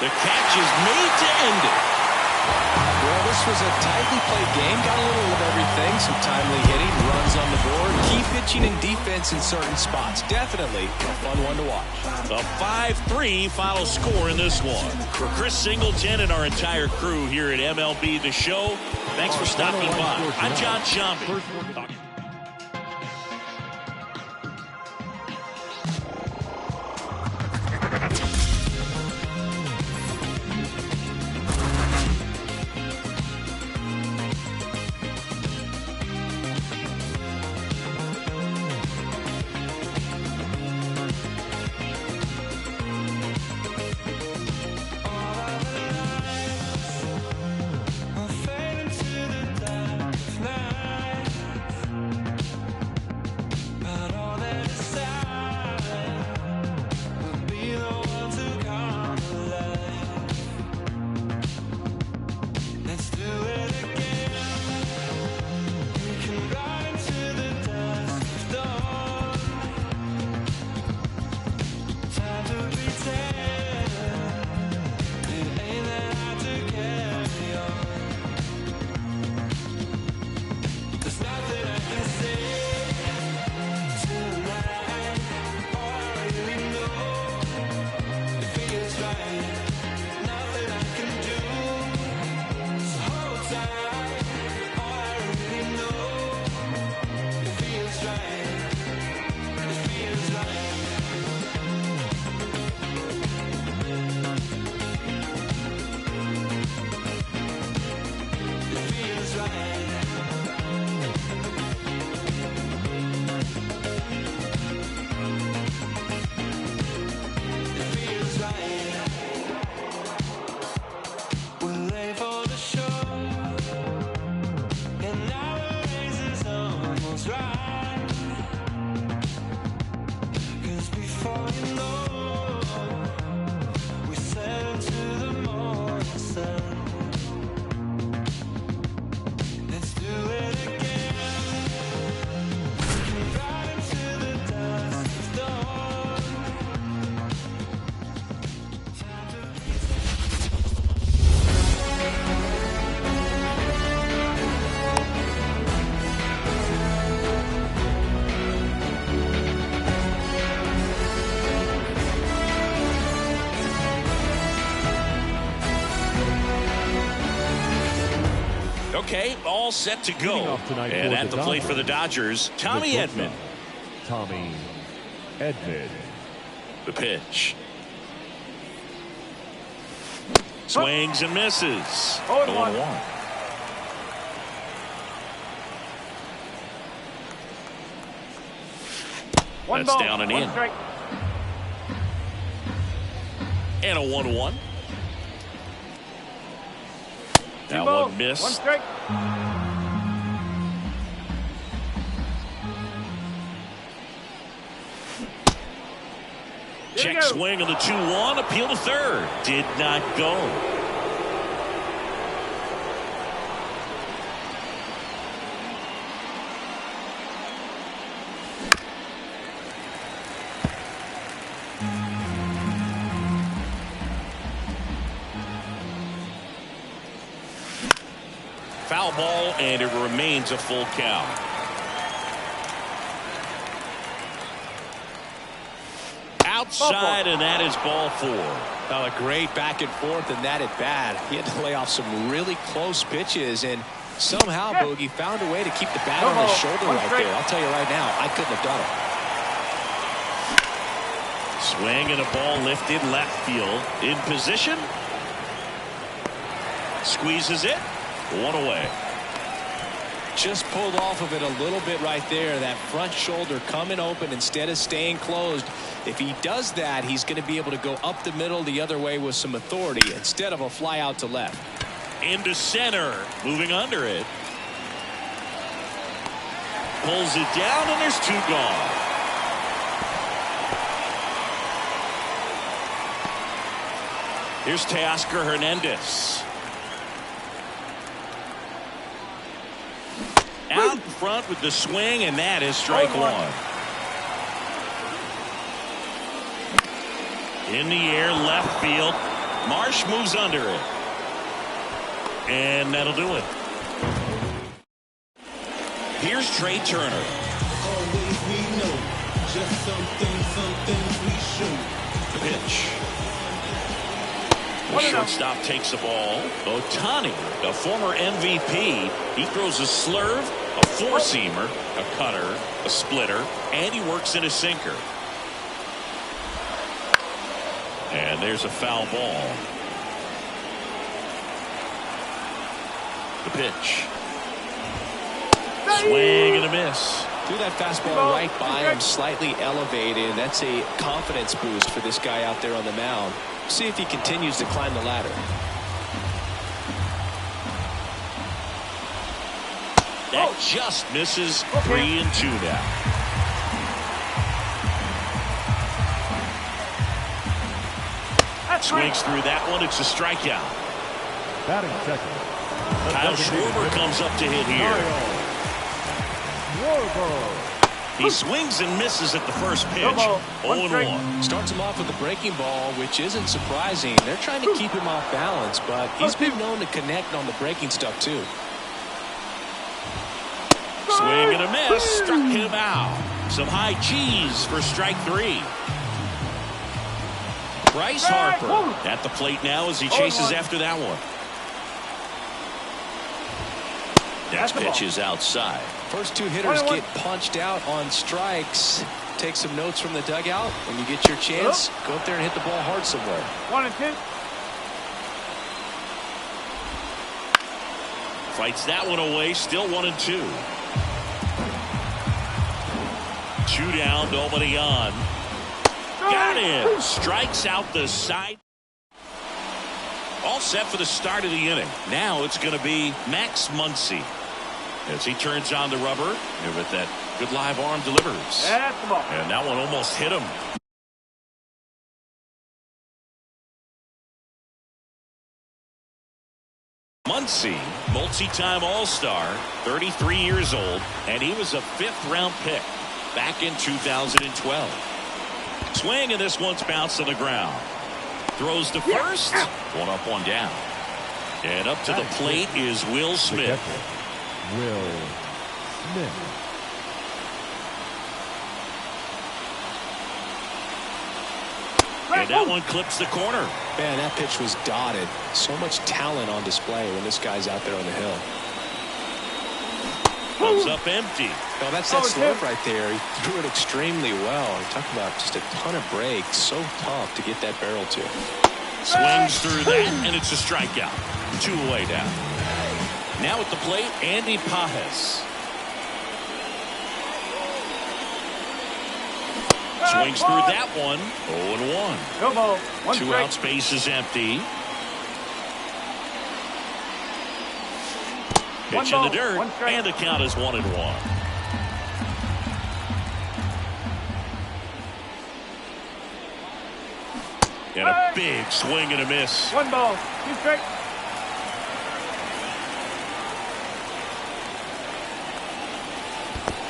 The catch is made to end it. Well, this was a tightly played game. Got a little of everything. Some timely hitting, runs on the board, key pitching and defense in certain spots. Definitely a fun one to watch. The 5-3 final score in this one. For Chris Singleton and our entire crew here at MLB The Show, thanks for stopping by. I'm John Shambi. Okay, all set to go. And at the plate for the Dodgers, Tommy Edman. Tommy Edman. The pitch. Swings and misses. 0-1. That's down and in. And a 1-1. That one missed. Check swing on the 2-1. Appeal to third. Did not go. Foul ball, and it remains a full count. Outside, and that is ball 4. Well, a great back and forth, and that at bat. He had to lay off some really close pitches, and somehow Bogey found a way to keep the bat on his shoulder right there. I'll tell you right now, I couldn't have done it. Swing and a ball lifted left field. In position. Squeezes it. 1 away. Just pulled off of it a little bit right there. That front shoulder coming open instead of staying closed. If he does that, he's going to be able to go up the middle the other way with some authority instead of a fly out to left. Into center. Moving under it. Pulls it down, and there's 2 gone. Here's Teoscar Hernandez. Out in front with the swing, and that is strike 1. In the air, left field. Marsh moves under it. And that'll do it. Here's Trey Turner. Always we know. Just some things we show. The pitch. The shortstop takes the ball. Ohtani, the former MVP, he throws a slurve, a four-seamer, a cutter, a splitter, and he works in a sinker. And there's a foul ball. The pitch. Swing and a miss. Threw that fastball right by him, slightly elevated. That's a confidence boost for this guy out there on the mound. See if he continues to climb the ladder. That just misses. 3-2 now. Swings through that one. It's a strikeout. Batting second. Kyle Schwarber comes up to hit here. He swings and misses at the first pitch. 0-1. Starts him off with a breaking ball, which isn't surprising. They're trying to keep him off balance, but he's been known to connect on the breaking stuff too. Swing and a miss. Struck him out. Some high cheese for strike 3. Bryce Harper at the plate now as he chases after that one. That pitch is outside. First 2 hitters get punched out on strikes. Take some notes from the dugout. When you get your chance, go up there and hit the ball hard somewhere. 1-2. Fights that one away. Still 1-2. 2 down. Nobody on. Got him. Strikes out the side. All set for the start of the inning. Now it's going to be Max Muncy as he turns on the rubber and with that good live arm delivers. And that one almost hit him. Muncy, multi-time All-Star, 33 years old, and he was a 5th-round pick back in 2012. Swing, and this one's bounced on the ground. Throws to first. 1 up, 1 down. And up to the plate is Will Smith. Will Smith. And that one clips the corner. Man, that pitch was dotted. So much talent on display when this guy's out there on the hill. Comes up empty. No, that's that slurve right there. He threw it extremely well. You're talking about just a ton of breaks. So tough to get that barrel to. Swings through that, and it's a strikeout. 2 away now. Now at the plate, Andy Pajes. Swings through that one. 0-1. 2 outs, base is empty. Pitch in the dirt, and the count is 1-1. Big swing and a miss. 1 ball, 2 strikes.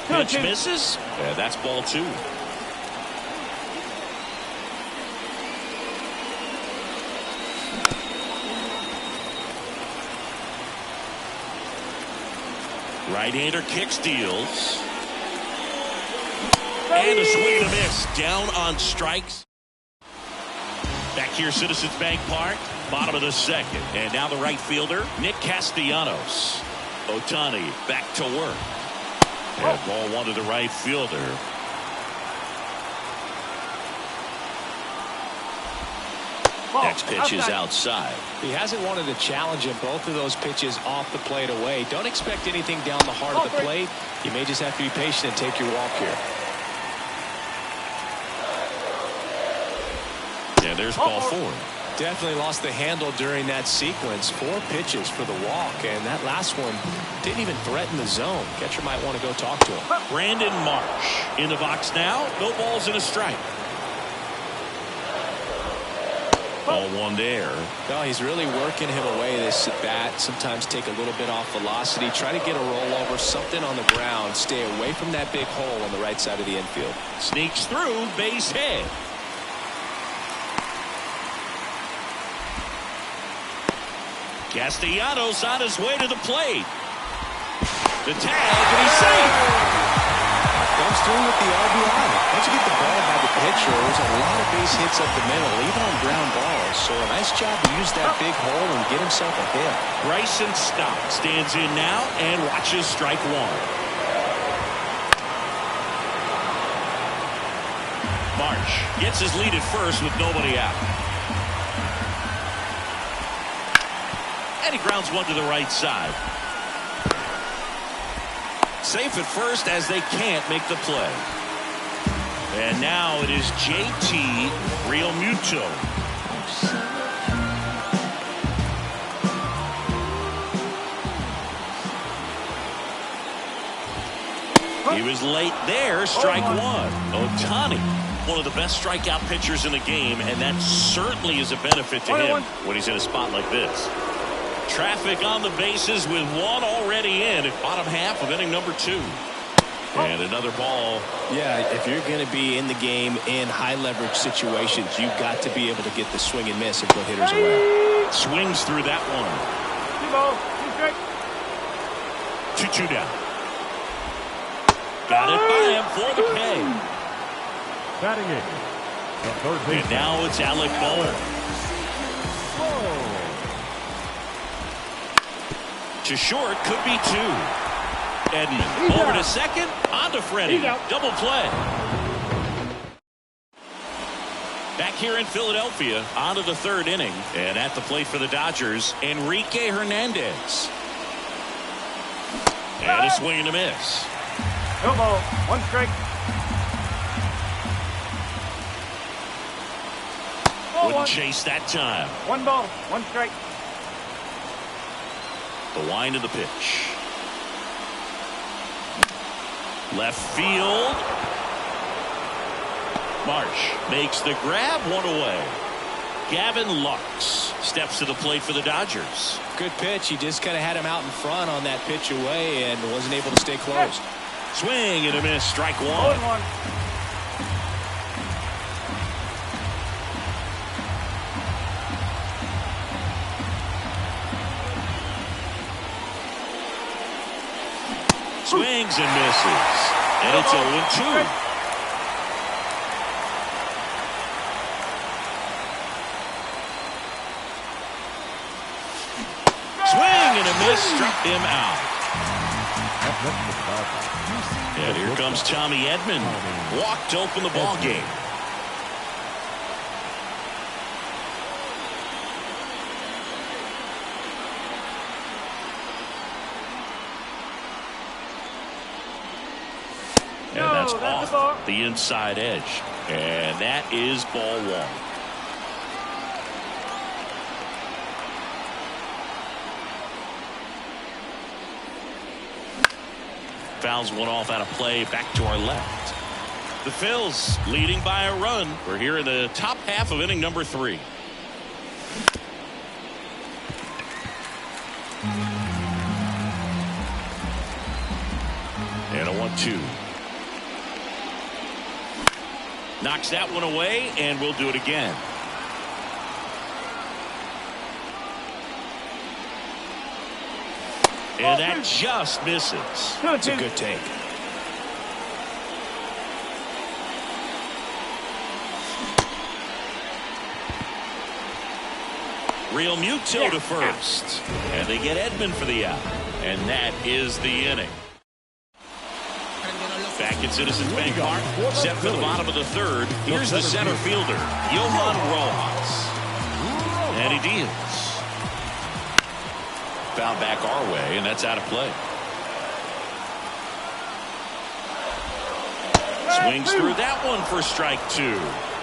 Pitch misses. Yeah, that's ball 2. Right-hander kick steals. And a swing and a miss. Down on strikes. Back here, Citizens Bank Park. Bottom of the 2nd. And now the right fielder, Nick Castellanos. Ohtani back to work. And ball 1 to the right fielder. Next pitch is outside. He hasn't wanted to challenge him. Both of those pitches off the plate away. Don't expect anything down the heart of the plate. You may just have to be patient and take your walk here. Yeah, there's ball 4. Definitely lost the handle during that sequence. 4 pitches for the walk, and that last one didn't even threaten the zone. Catcher might want to go talk to him. Brandon Marsh in the box now. No balls and a strike. Ball 1 there. No, he's really working him away this at bat. Sometimes take a little bit off velocity. Try to get a rollover, something on the ground. Stay away from that big hole on the right side of the infield. Sneaks through, base hit. Castellanos on his way to the plate. The tag, and he's safe. Comes through with the RBI. Once you get the ball by the pitcher, there's a lot of base hits up the middle, even on ground balls. So a nice job to use that big hole and get himself a hit. Bryson Stott stands in now and watches strike 1. Marsh gets his lead at first with nobody out. And he grounds 1 to the right side. Safe at first as they can't make the play. And now it is JT Realmuto. He was late there. Strike 1. Ohtani, one of the best strikeout pitchers in the game, and that certainly is a benefit to him when he's in a spot like this. Traffic on the bases with 1 already in at bottom half of inning number 2. And another ball. Yeah, if you're going to be in the game in high leverage situations, you've got to be able to get the swing and miss and put hitters away. Swings through that one. 2 balls, 2 strikes. 2-2 down. Got it by him for the K. Batting it. The third baseman. And now it's Alec Bohm. To short, could be 2. Edman over to second, on to Freddie. Double play. Back here in Philadelphia, on to the 3rd inning. And at the plate for the Dodgers, Enrique Hernandez. And a swing and a miss. No ball, 1 strike. Wouldn't chase that time. 1 ball, 1 strike. The wind of the pitch. Left field. Marsh makes the grab, 1 away. Gavin Lux steps to the plate for the Dodgers. Good pitch. He just kind of had him out in front on that pitch away and wasn't able to stay close. Swing and a miss. Strike 1. 0-1. Swings and misses. And it's 0-2. Swing and a miss. Struck him out. And here comes Tommy Edman. Walked to open the ball game. And that's off the inside edge. And that is ball 1. Fouls one off out of play, back to our left. The Phils leading by a run. We're here in the top half of inning number 3. And a 1-2. Knocks that one away, and we'll do it again. And that just misses. It's a good take. Real Muto to first. And they get Edman for the out. And that is the inning. Back at Citizens Bank Park, set for the bottom of the third. Here's the center fielder, Johan Rojas. And he deals. Foul back our way, and that's out of play. Swings through that one for strike 2.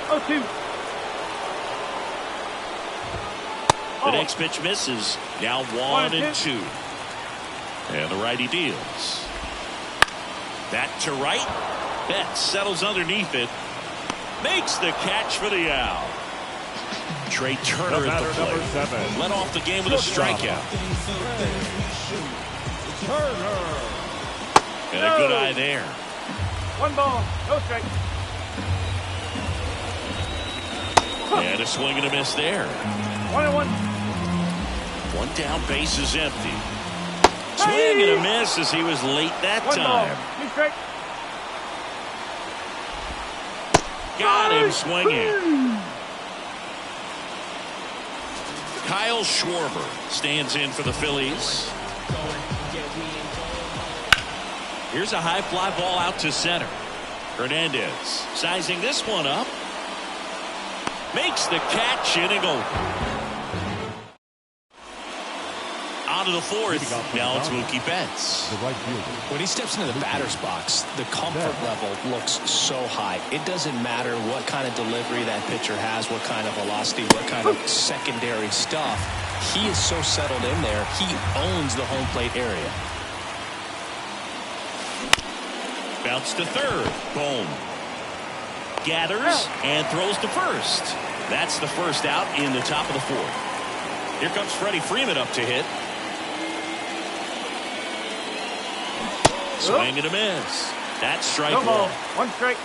0-2. The next pitch misses. Now 1-2. And the righty deals. That to right. Betts settles underneath it. Makes the catch for the out. Trey Turner at the plate. Led off the game with a strikeout. Turner. And a good eye there. 1 ball, no strike. And a swing and a miss there. 1-1. One down, base is empty. Swing and a miss as he was late that 1 ball, time. 2 strike. Got him swinging. Kyle Schwarber stands in for the Phillies. Here's a high fly ball out to center. Hernandez sizing this one up. Makes the catch, inning over. On to the fourth. Now it's Mookie Betts. The right fielder. When he steps into the batter's box, the comfort level looks so high. It doesn't matter what kind of delivery that pitcher has, what kind of velocity, what kind of secondary stuff. He is so settled in there. He owns the home plate area. Bounce to third. Boom. Gathers and throws to first. That's the first out in the top of the fourth. Here comes Freddie Freeman up to hit. Swing and a miss. That's strike 1. 1 strike.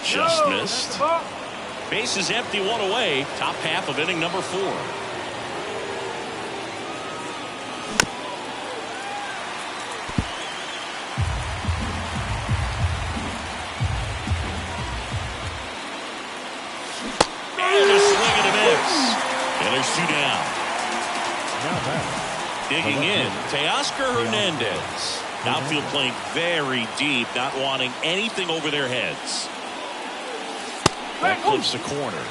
Just No, missed. that's the ball. Base is empty, 1 away. Top half of inning number 4. And a swing and a miss. And there's 2 down. Now back. Digging in, Teoscar Hernandez. Outfield playing very deep, not wanting anything over their heads. That clips the corner.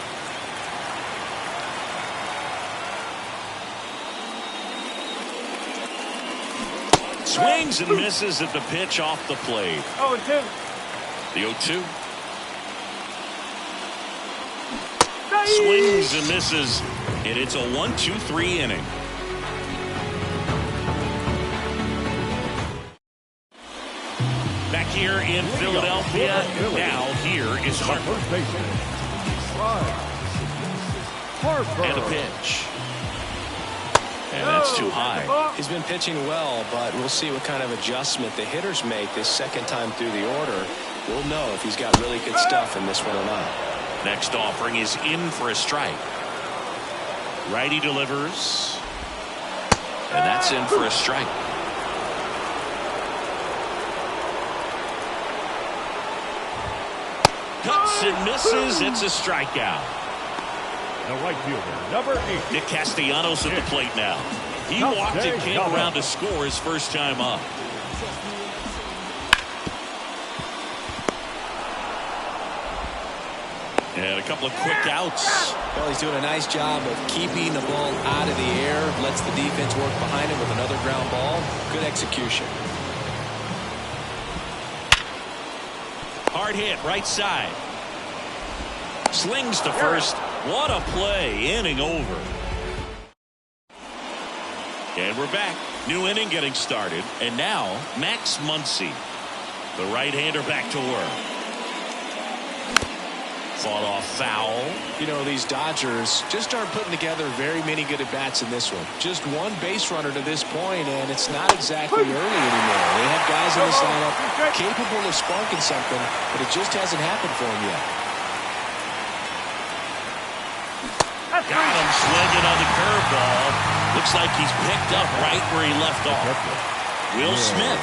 Swings and misses at the pitch off the plate. 0-2. The 0-2. Swings and misses, and it's a 1-2-3 inning. Back here in Philadelphia, now here is Harper. First baseman. Harper. And a pitch. And that's too high. He's been pitching well, but we'll see what kind of adjustment the hitters make this second time through the order. We'll know if he's got really good stuff in this one or not. Next offering is in for a strike. Righty delivers. And that's in for a strike. Cuts and misses. It's a strikeout. The right fielder, number 8. Nick Castellanos at the plate now. He walked and came around to score his first time up. And a couple of quick outs. Well, he's doing a nice job of keeping the ball out of the air. Lets the defense work behind him with another ground ball. Good execution. Hard hit, right side. Slings to first. What a play. Inning over. And we're back. New inning getting started. And now, Max Muncy. The right-hander back to work. fought off foul. You know, these Dodgers just aren't putting together very many good at-bats in this one. Just one base runner to this point, and it's not exactly early anymore. They have guys in this lineup capable of sparking something, but it just hasn't happened for them yet. Got him swinging on the curveball. Looks like he's picked up right where he left off. Will Smith.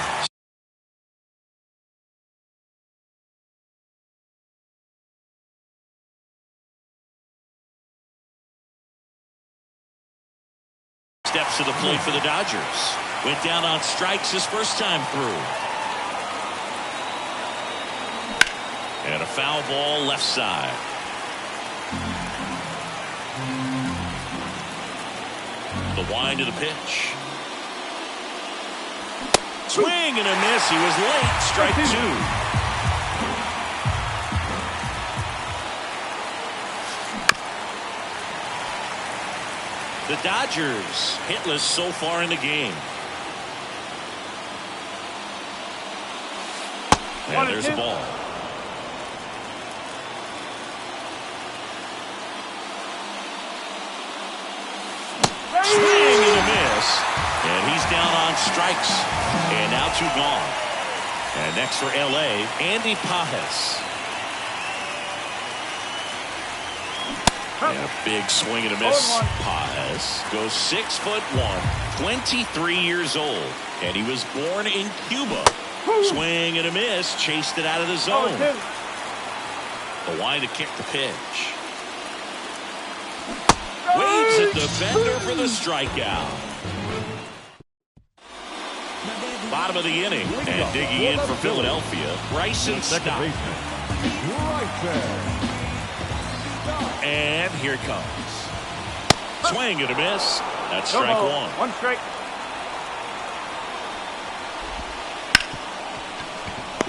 Steps to the plate for the Dodgers. Went down on strikes his first time through. And a foul ball left side. The wind of the pitch. Swing and a miss. He was late. Strike two. The Dodgers hitless so far in the game. And there's a ball. Swing and a miss. And he's down on strikes. And now two gone. And next for L.A., Andy Pages. And a big swing and a miss. Pages goes 6'1", 23 years old. And he was born in Cuba. Swing and a miss. Chased it out of the zone. The wind to kick the pitch. Waves at the bender for the strikeout. Bottom of the inning. And digging in for Philadelphia, Bryson Stott. And here it comes. Swing and a miss. That's strike one. One strike.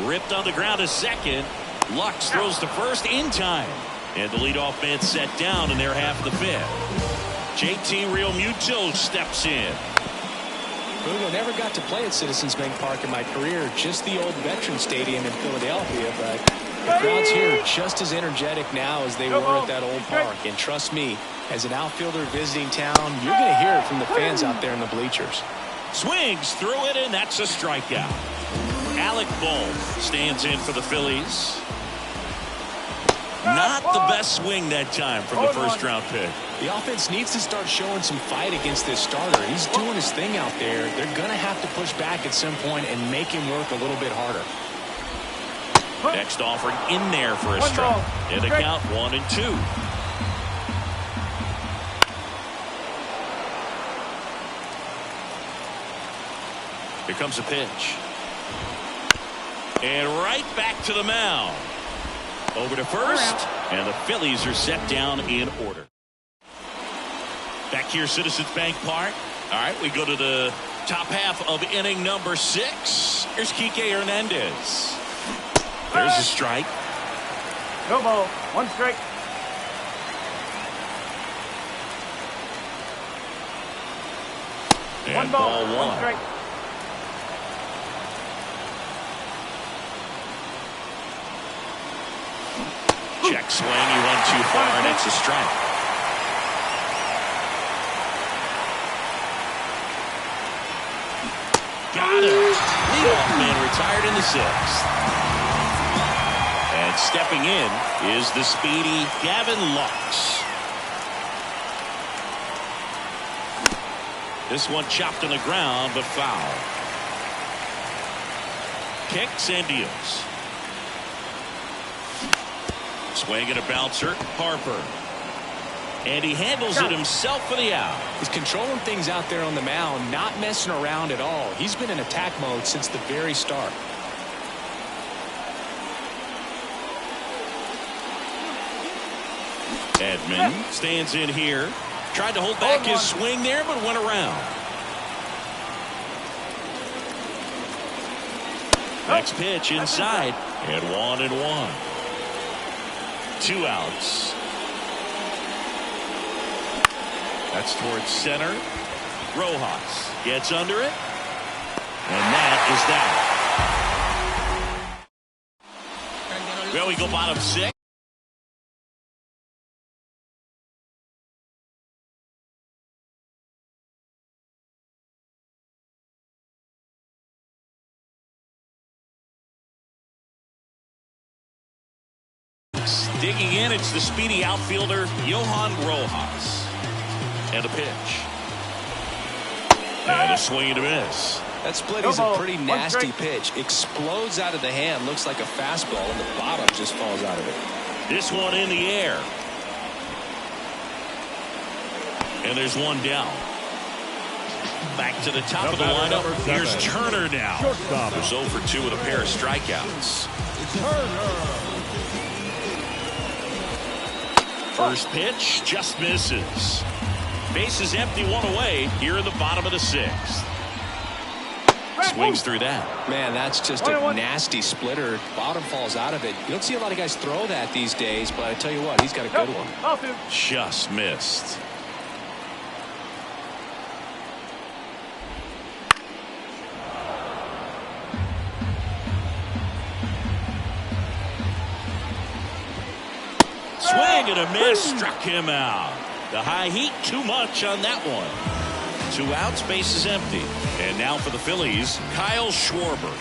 Ripped on the ground to second. Lux throws to first in time. And the leadoff man set down in their half of the fifth. JT Realmuto steps in. I never got to play at Citizens Bank Park in my career, just the old Veterans Stadium in Philadelphia, but the crowds here are just as energetic now as they were at that old park. And trust me, as an outfielder visiting town, you're going to hear it from the fans out there in the bleachers. Swings through it, and that's a strikeout. Alec Bohm stands in for the Phillies. Not the best swing that time from the first-round pick. The offense needs to start showing some fight against this starter. He's doing his thing out there. They're going to have to push back at some point and make him work a little bit harder. Next offering in there for a strike. And the count 1-2. Here comes a pitch. And right back to the mound. Over to first, and the Phillies are set down in order. Back here, Citizens Bank Park. All right, we go to the top half of inning number 6. Here's Kike Hernandez. There's a strike. No ball. One strike. And One ball. ball One strike. Check swing. He went too far, and it's a strike. Got him. Leadoff man retired in the 6th. And stepping in is the speedy Gavin Lux. This one chopped on the ground, but foul. Kicks and deals. Swing and a bouncer, Harper. And he handles it himself for the out. He's controlling things out there on the mound, not messing around at all. He's been in attack mode since the very start. Edman stands in here. Tried to hold back his swing there, but went around. Next pitch inside. And 1-1. 2 outs. That's towards center. Rojas gets under it. And that is that. Well, we go bottom 6. Digging in, it's the speedy outfielder, Johan Rojas. And a pitch. And a swing and a miss. That split is a pretty nasty pitch. Explodes out of the hand. Looks like a fastball, and the bottom just falls out of it. This one in the air. And there's one down. Back to the top of the lineup. Here's Turner now. Who's 0 for 2 with a pair of strikeouts. First pitch just misses. Bases empty, one away here in the bottom of the 6th. Swings through that. Man, that's just a nasty splitter. Bottom falls out of it. You don't see a lot of guys throw that these days, but I tell you what, he's got a good one. Just missed. Swing and a miss, struck him out. The high heat, too much on that one. 2 outs, bases empty. And now for the Phillies, Kyle Schwarber.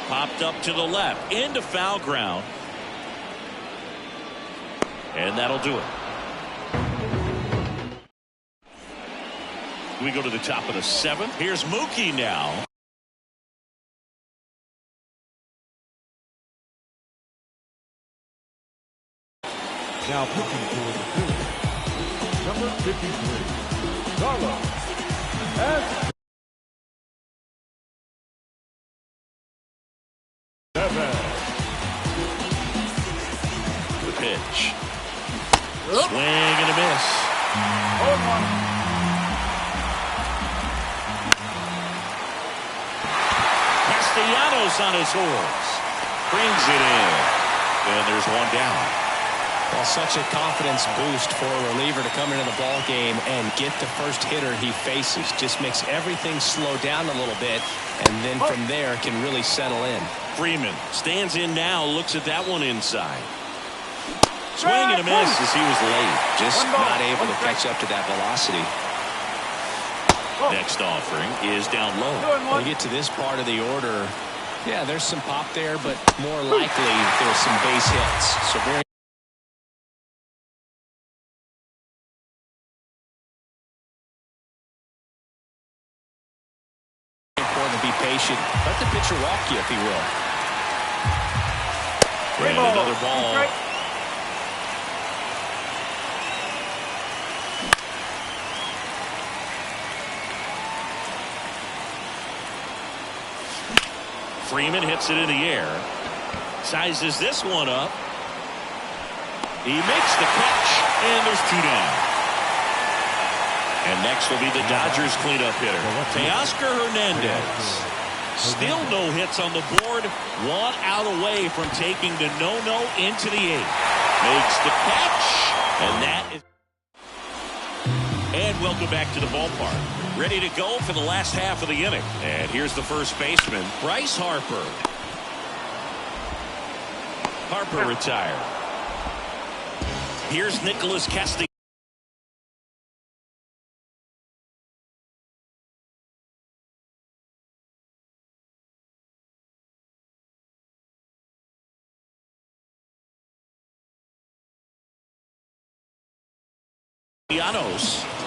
Popped up to the left, into foul ground. And that'll do it. We go to the top of the 7th. Here's Mookie now. Now pitching for the Phillies, number 53, Carlos Estevez. The pitch. Swing and a miss. Castellanos on his horse. Brings it in. And there's one down. Well, such a confidence boost for a reliever to come into the ball game and get the first hitter he faces. Just makes everything slow down a little bit, and then from there can really settle in. Freeman stands in now, looks at that one inside. Swing and a miss as he was late. Just not able to catch up to that velocity. Next offering is down low. When we get to this part of the order, yeah, there's some pop there, but more likely there's some base hits. So very be patient. Let the pitcher walk you, if he will. And another ball. Freeman hits it in the air. Sizes this one up. He makes the catch, and there's 2 down. And next will be the Dodgers cleanup hitter, Teoscar Hernandez. Still no hits on the board. 1 out away from taking the no-no into the 8th. Makes the catch, and that is... And welcome back to the ballpark. Ready to go for the last half of the inning. And here's the first baseman, Bryce Harper. Harper retired. Here's Nicholas Castellanos.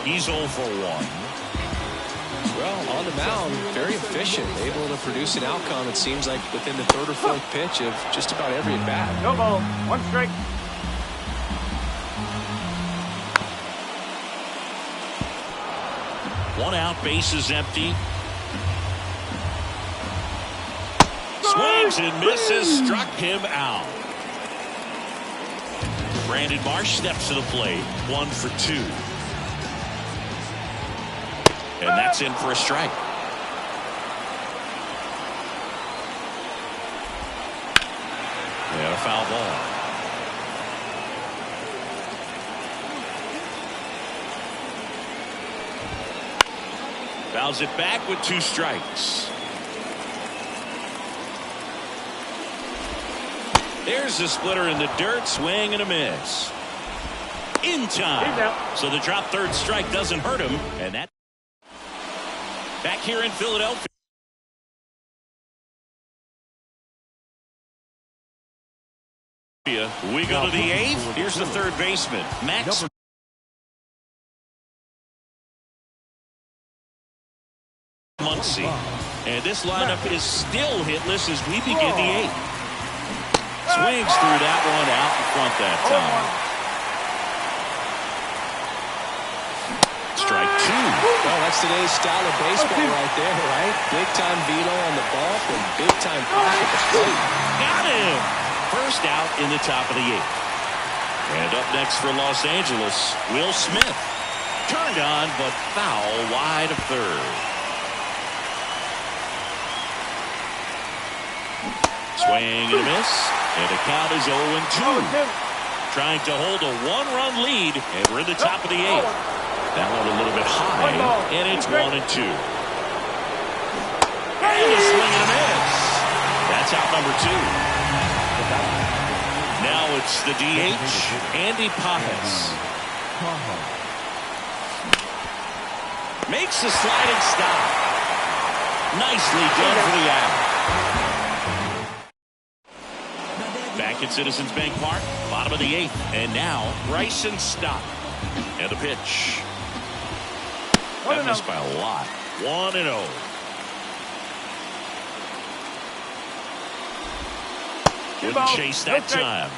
He's 0 for 1. Well, on the mound, very efficient, able to produce an outcome, it seems like, within the 3rd or 4th pitch of just about every at-bat. No ball, 1 strike. One out, bases empty. Swings and misses, struck him out. Brandon Marsh steps to the plate, 1 for 2. And that's in for a strike. And a foul ball. Fouls it back with 2 strikes. There's the splitter in the dirt, swing and a miss. In time. So the drop 3rd strike doesn't hurt him, and that back here in Philadelphia. We go to the 8th. Here's the third baseman, Max Muncy. And this lineup is still hitless as we begin the 8th. Swings through that one out in front that time. Strike 2. Well, that's today's style of baseball right there, right? Big-time velo on the bump and big-time pop at the plate. Got him. First out in the top of the 8th. And up next for Los Angeles, Will Smith. Turned on, but foul wide of third. Swing and a miss. And the count is 0-2. Trying to hold a one-run lead, and we're in the top of the 8th. That one a little bit high, and it's 1-2. And a swing and a miss. That's out number 2. Now it's the DH, Andy Pajes. Makes the sliding stop. Nicely done for the out. Back at Citizens Bank Park, bottom of the 8th. And now Bryson Stott. And the pitch. That missed by a lot. 1-0. Couldn't chase that time.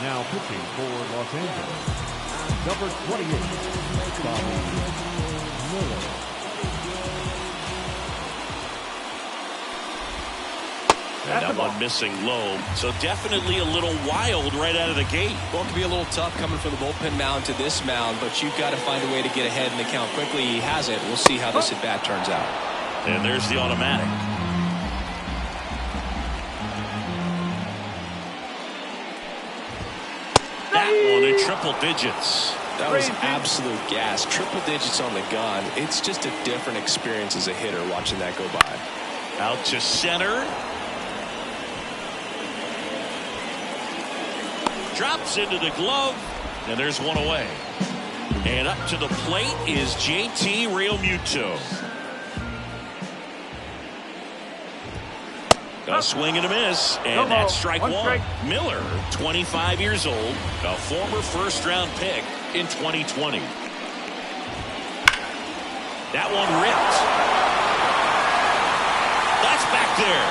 Now pitching for Los Angeles, number 28, Bobby Miller. And that one missing low, so definitely a little wild right out of the gate. Well, it can be a little tough coming from the bullpen mound to this mound, but you've got to find a way to get ahead in the count quickly. He has it. We'll see how this at-bat turns out. And there's the automatic. That one in triple digits. That was absolute gas. Triple digits on the gun. It's just a different experience as a hitter watching that go by. Out to center. Drops into the glove, and there's one away. And up to the plate is JT Realmuto. A swing and a miss, and that's strike 1. Miller, 25 years old, a former first-round pick in 2020. That one ripped. That's back there.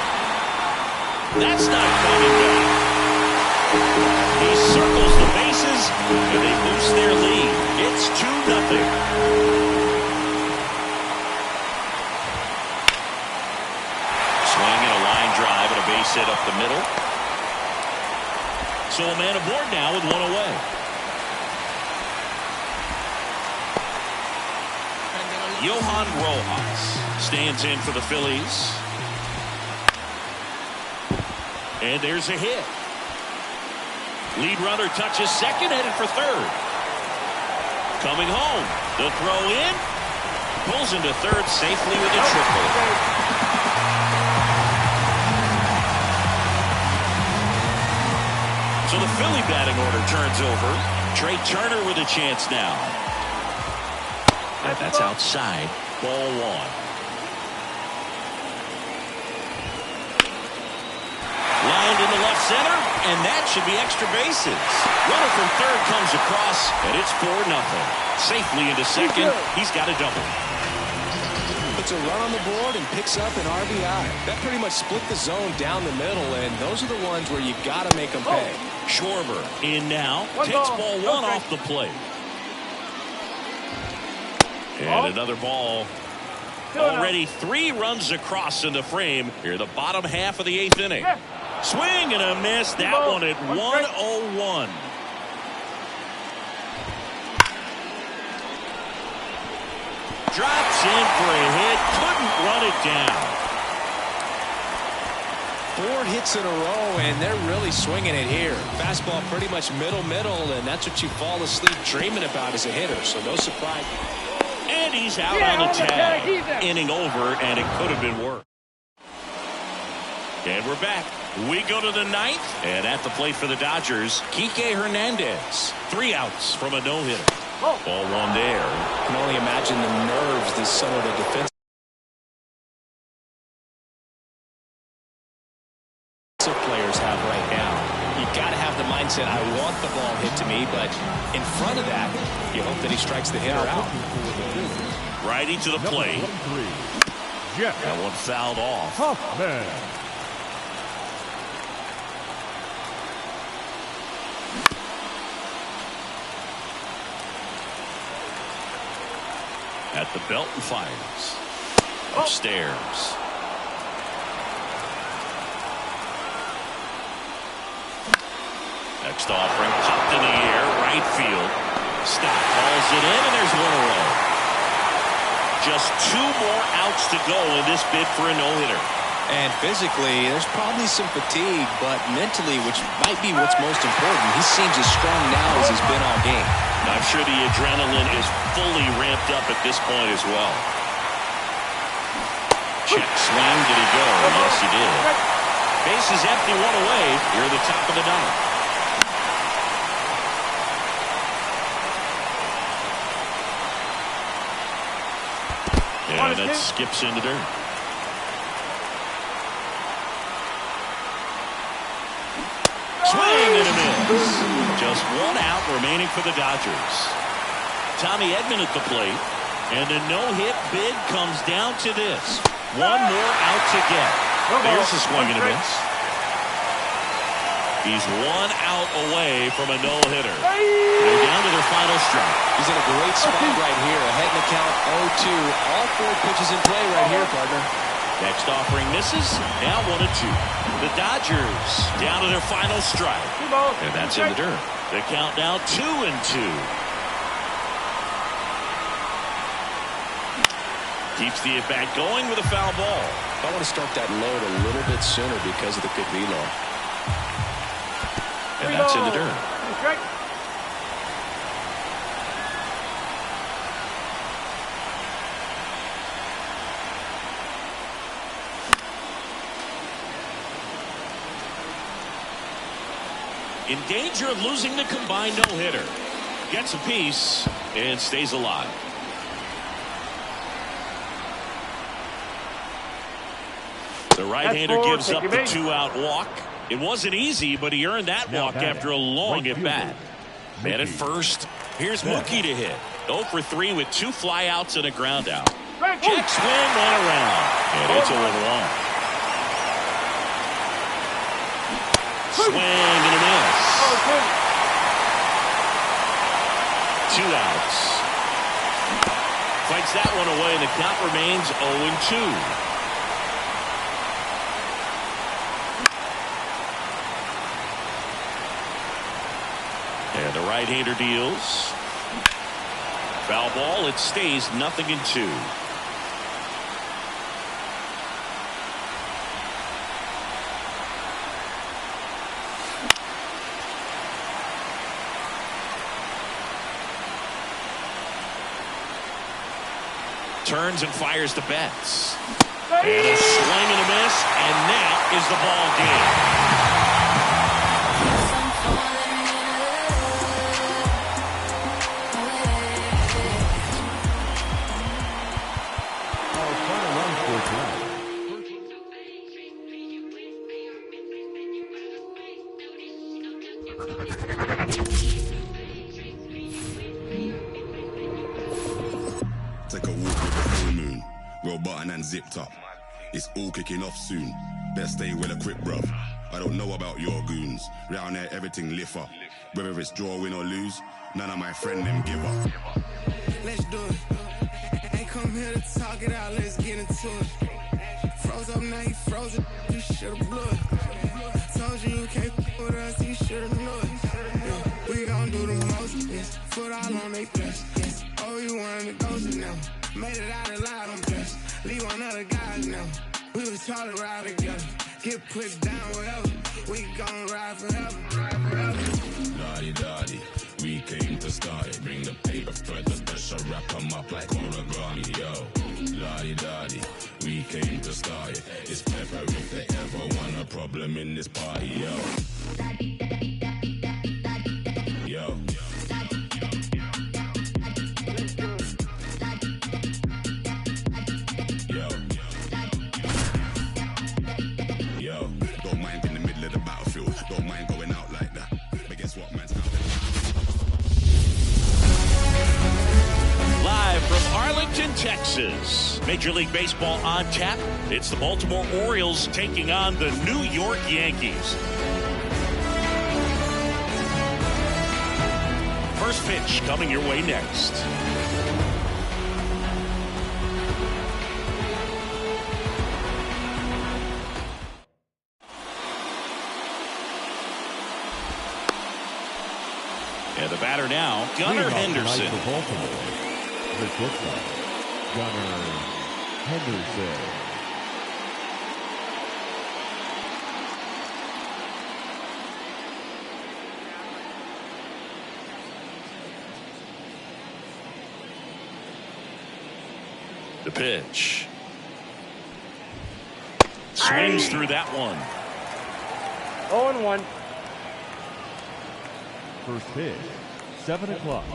That's not coming back. He circles the bases, and they boost their lead. It's 2-0. Swing and a line drive and a base hit up the middle. So a man aboard now with one away. Johan Rojas stands in for the Phillies. And there's a hit. Lead runner touches second, headed for third. Coming home. The throw in. Pulls into third safely with a triple. So the Philly batting order turns over. Trey Turner with a chance now. And that's outside. Ball 1. Lined in the left center, and that should be extra bases. Runner from third comes across, and it's 4-0. Safely into second. He's got a double. Puts a run on the board and picks up an RBI. That pretty much split the zone down the middle, and those are the ones where you got to make them pay. Schwarber in now. Takes ball 1 off the plate. And another ball. Already 3 runs across in the frame. Here, the bottom half of the 8th inning. Swing and a miss. That one at 1-0-1. Drops in for a hit. Couldn't run it down. 4 hits in a row, and they're really swinging it here. Fastball pretty much middle, and that's what you fall asleep dreaming about as a hitter, so no surprise. And he's out on the tag. Inning over, and it could have been worse. And we're back. We go to the 9th, and at the plate for the Dodgers, Kike Hernandez. 3 outs from a no-hitter. Ball 1 there. You can only imagine the nerves this summer the defense mindset. I want the ball hit to me, but in front of that, you hope that he strikes the hitter out. Righty to the plate. Jeff. That one fouled off. Hoffman. At the belt and fires. Upstairs. Next offering popped in the air, right field. Stott calls it in, and there's one away. Just 2 more outs to go in this bid for a no-hitter. And physically, there's probably some fatigue, but mentally, which might be what's most important, he seems as strong now as he's been all game. I'm sure the adrenaline is fully ramped up at this point as well. Check swing, did he go? Yes, he did. Base is empty, 1 away. Here at the top of the 9th. And that skips into dirt. Swing and a miss. Just 1 out remaining for the Dodgers. Tommy Edman at the plate. And the no-hit bid comes down to this. 1 more out to get. There's a swing and a miss. He's 1 out away from a no-hitter. They're down to their final strike. He's in a great spot right here. Ahead in the count 0-2. All 4 pitches in play right here, partner. Next offering misses. Now 1-2. The Dodgers down to their final strike. And that's in the dirt. The count now 2-2. Keeps the at-bat going with a foul ball. I want to start that load a little bit sooner because of the good velo. And that's in the dirt. In danger of losing the combined no-hitter. Gets a piece and stays alive. The right-hander gives up the 2-out walk. It wasn't easy, but he earned that walk after a long at-bat. Man at first. Here's Mookie to hit. 0 for 3 with 2 flyouts and a ground out. Check swing, 1 around. And it's 0-1. Swing and a miss. 2 outs. Fights that one away, and the count remains 0-2. And the right-hander deals. Foul ball. It stays 0-2. Turns and fires the bats. And a swing and a miss, and that is the ball game. Take a walk with the full moon, roll button and zipped up. It's all kicking off soon. Better stay well equipped, bruv. I don't know about your goons. Round there, everything lift up. Whether it's draw, win or lose, none of my friend them give up. Let's do it. Ain't come here to talk it out, let's get into it. Froze up, now you froze it, you should've blew it. Told you you can't with us, you should've knew it. Yeah. We gon' do the most, yes. Foot all on they flesh, yes. Oh, you wanted to go to now. Made it out alive, I'm blessed. Leave one other guys now. We was taught to ride together. Get put down, whatever. We gon' ride forever, ride forever. Daddy, we came to start it. Bring the paper further, special wrap 'em up like origami, yo. Daddy, we came to start it. It's pepper if they ever want a problem in this party, yo. Yo. Don't mind in the middle of the battlefield. Don't mind going out like that. But guess misses. Major League Baseball on tap. It's the Baltimore Orioles taking on the New York Yankees. First pitch coming your way next. And the batter now, Gunnar Henderson. The pitcher, Gunnar Henderson. The pitch. Swings through that one. 0-1. First pitch, 7 o'clock.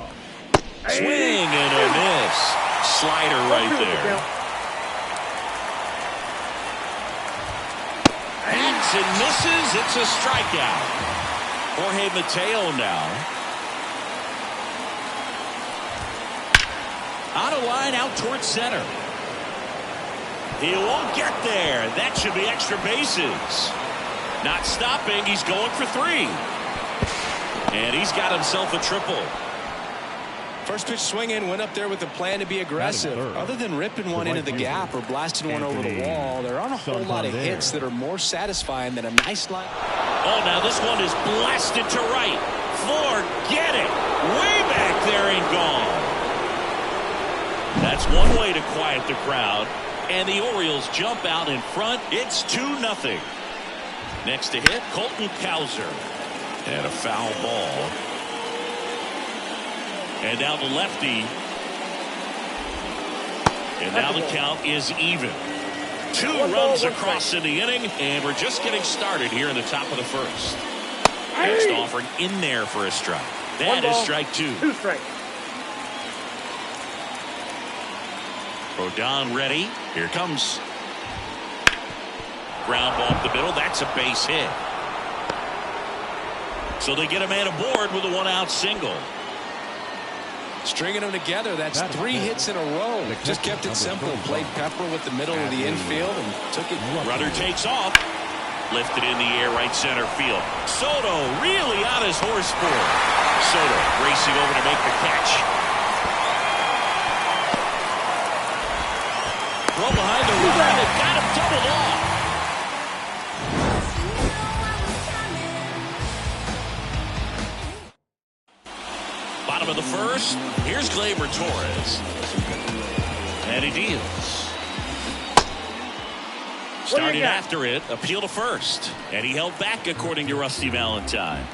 Swing and a miss. Slider right there. Hacks and misses. It's a strikeout. Jorge Mateo now. Out of line, out towards center. He won't get there. That should be extra bases. Not stopping. He's going for 3. And he's got himself a triple. First pitch swinging, went up there with a plan to be aggressive. Other than ripping one into the gap or blasting one over the wall, there aren't a whole lot of hits that are more satisfying than a nice line. Oh, now this one is blasted to right. Forget it. Way back there and gone. That's one way to quiet the crowd. And the Orioles jump out in front. It's 2-0. Next to hit, Colton Cowser. And a foul ball. And now the lefty. And now the count is even. 2 runs across in the inning, and we're just getting started here in the top of the first. Next offering in there for a strike. That is strike 2. 2 strikes. Rodon ready. Here comes. Ground ball up the middle. That's a base hit. So they get a man aboard with a 1-out single. Stringing them together, that's 3 hits in a row. Just kept it simple. Played pepper with the middle of the infield and took it. Runner takes off. Lifted in the air, right center field. Soto really on his horse for it. Soto racing over to make the catch. Throw behind the line. It got him doubled off. Bottom of the first. Here's Gleyber Torres. And he deals. Started after it. Appeal to first. And he held back according to Rusty Valentine.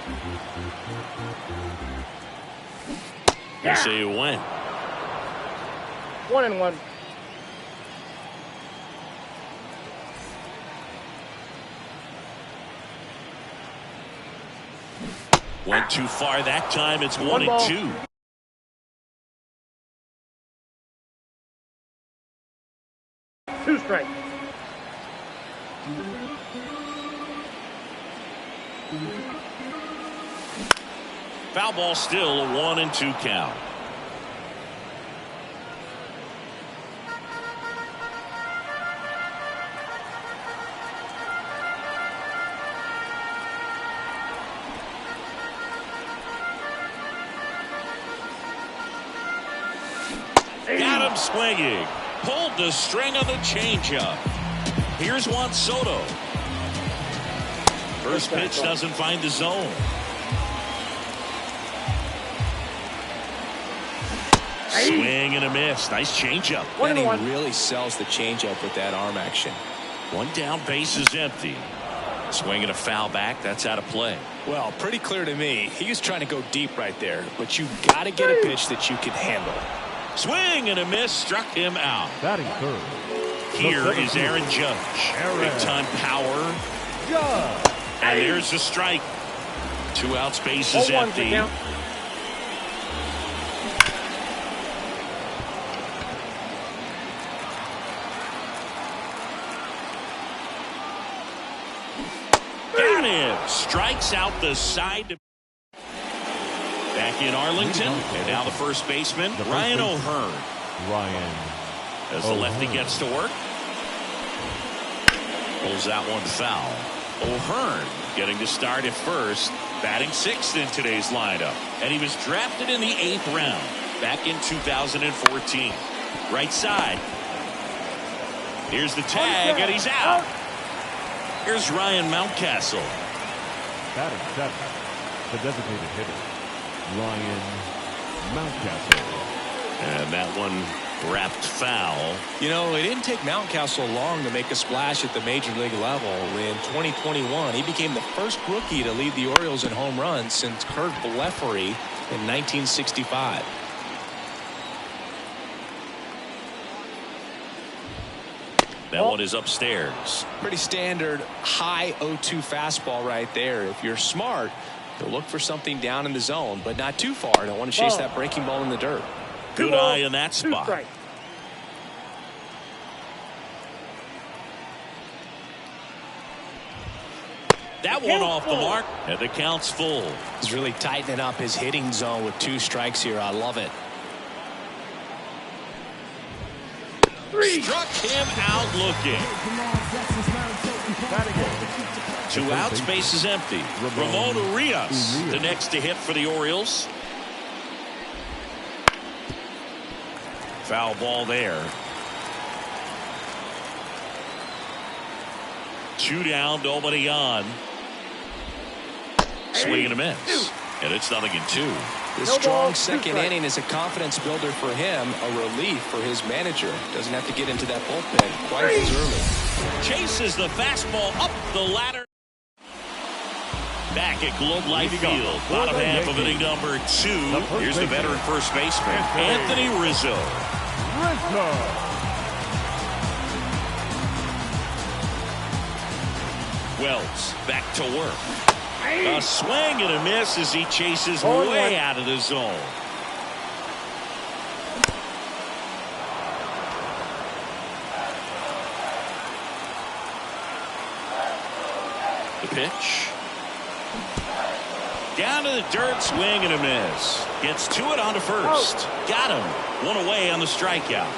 They say it went. 1-1. Went too far that time. It's 1-2. Two strikes. Foul ball still, a 1-2 count. Got him swinging. Pulled the string on the changeup. Here's Juan Soto. First pitch doesn't find the zone. Swing and a miss. Nice changeup. And he really sells the changeup with that arm action. One down, base is empty. Swing and a foul back. That's out of play. Well, pretty clear to me. He was trying to go deep right there, but you got to get a pitch that you can handle. Swing and a miss, struck him out. Batting third. Here is Aaron Judge. Big time power. Judge. And there's the strike. 2 outs, base is empty. Got him. Strikes out the side. Back in Arlington, and now the first baseman, Ryan O'Hearn. Ryan as the lefty gets to work. Pulls that one foul. O'Hearn getting to start at first, batting sixth in today's lineup. And he was drafted in the 8th round back in 2014. Right side. Here's the tag, and he's out. Here's Ryan Mountcastle. Batting seventh, the designated hitter, Ryan Mountcastle. And that one wrapped foul. You know, it didn't take Mountcastle long to make a splash at the major league level. In 2021, he became the first rookie to lead the Orioles in home runs since Kurt Blefary in 1965. That one is upstairs. Pretty standard high 0-2 fastball right there. If you're smart, you'll look for something down in the zone, but not too far. Don't want to chase that breaking ball in the dirt. Good eye in that spot. That one off the mark, and the count's full. He's really tightening up his hitting zone with 2 strikes here. I love it. Struck him out looking. 2 outs, base is empty. Ramon Urias, the next to hit for the Orioles. Foul ball there. 2 down, nobody on. Swing and a miss. And it's 0-2. This strong second inning is a confidence builder for him, a relief for his manager. Doesn't have to get into that bullpen quite as early. Chases the fastball up the ladder. Back at Globe Life Field, bottom half of inning number 2. Here's the veteran first baseman, Anthony Rizzo. Wells back to work. A swing and a miss as he chases way out of the zone. The pitch. Down to the dirt, swing and a miss. Gets to it on to first. Got him. 1 away on the strikeout.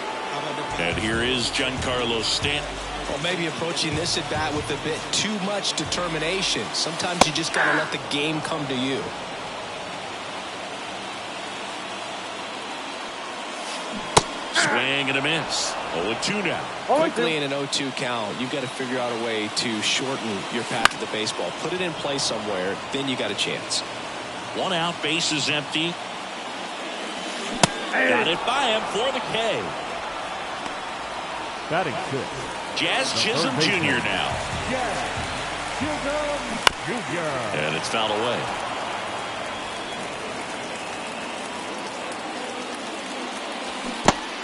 And here is Giancarlo Stanton. Well, maybe approaching this at bat with a bit too much determination. Sometimes you just got to let the game come to you. Swing and a miss. 0-2 now. Quickly in an 0-2 count, you've got to figure out a way to shorten your path to the baseball. Put it in play somewhere, then you got a chance. 1 out, base is empty. Got it by him for the K. Batting 6th. Jazz Chisholm Jr. now. And it's fouled away.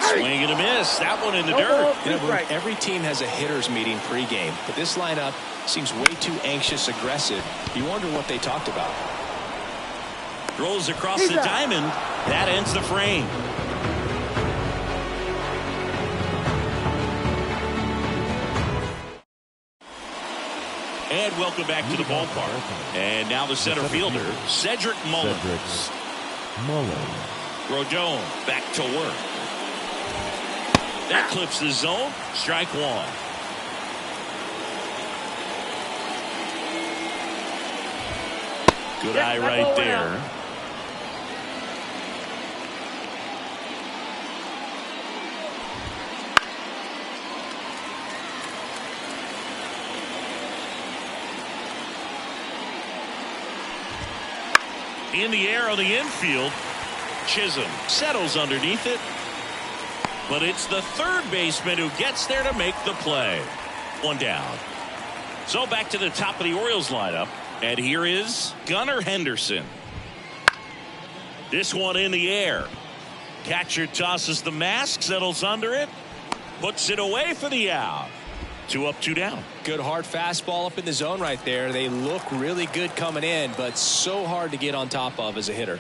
Swing and a miss. That one in the dirt. You know, every team has a hitter's meeting pregame, but this lineup seems way too anxious, aggressive. You wonder what they talked about. Rolls across the diamond. That ends the frame. And welcome back to the ballpark. And now the center fielder, Cedric Mullins. Rodon back to work. That clips the zone. Strike 1. Good eye right there. In the air on the infield. Chisholm settles underneath it. But it's the third baseman who gets there to make the play. 1 down. So back to the top of the Orioles lineup. And here is Gunnar Henderson. This one in the air. Catcher tosses the mask, settles under it. Puts it away for the out. 2 up, 2 down. Good hard fastball up in the zone right there. They look really good coming in, but so hard to get on top of as a hitter.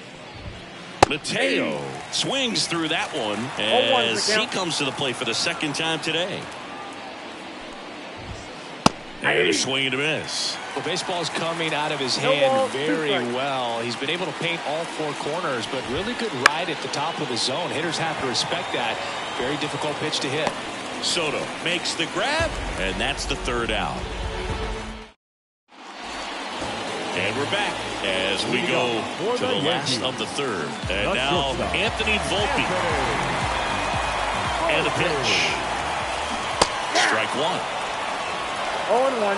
Mateo swings through that one as he comes to the plate for the second time today. And a swing and a miss. Well, baseball's coming out of his hand very well. He's been able to paint all four corners, but really good ride at the top of the zone. Hitters have to respect that. Very difficult pitch to hit. Soto makes the grab, and that's the third out. And we're back as we go to the last of the third. And now Anthony Volpe. And the pitch. Strike one. 0-1.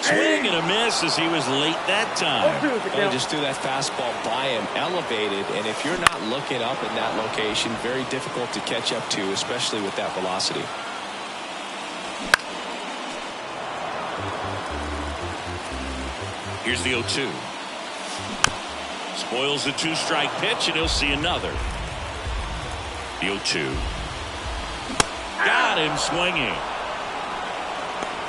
Swing and a miss as he was late that time. They just threw that fastball by him, elevated, and if you're not looking up in that location, very difficult to catch up to, especially with that velocity. Here's the 0-2. Spoils the two-strike pitch, and he'll see another. The 0-2. Got him swinging.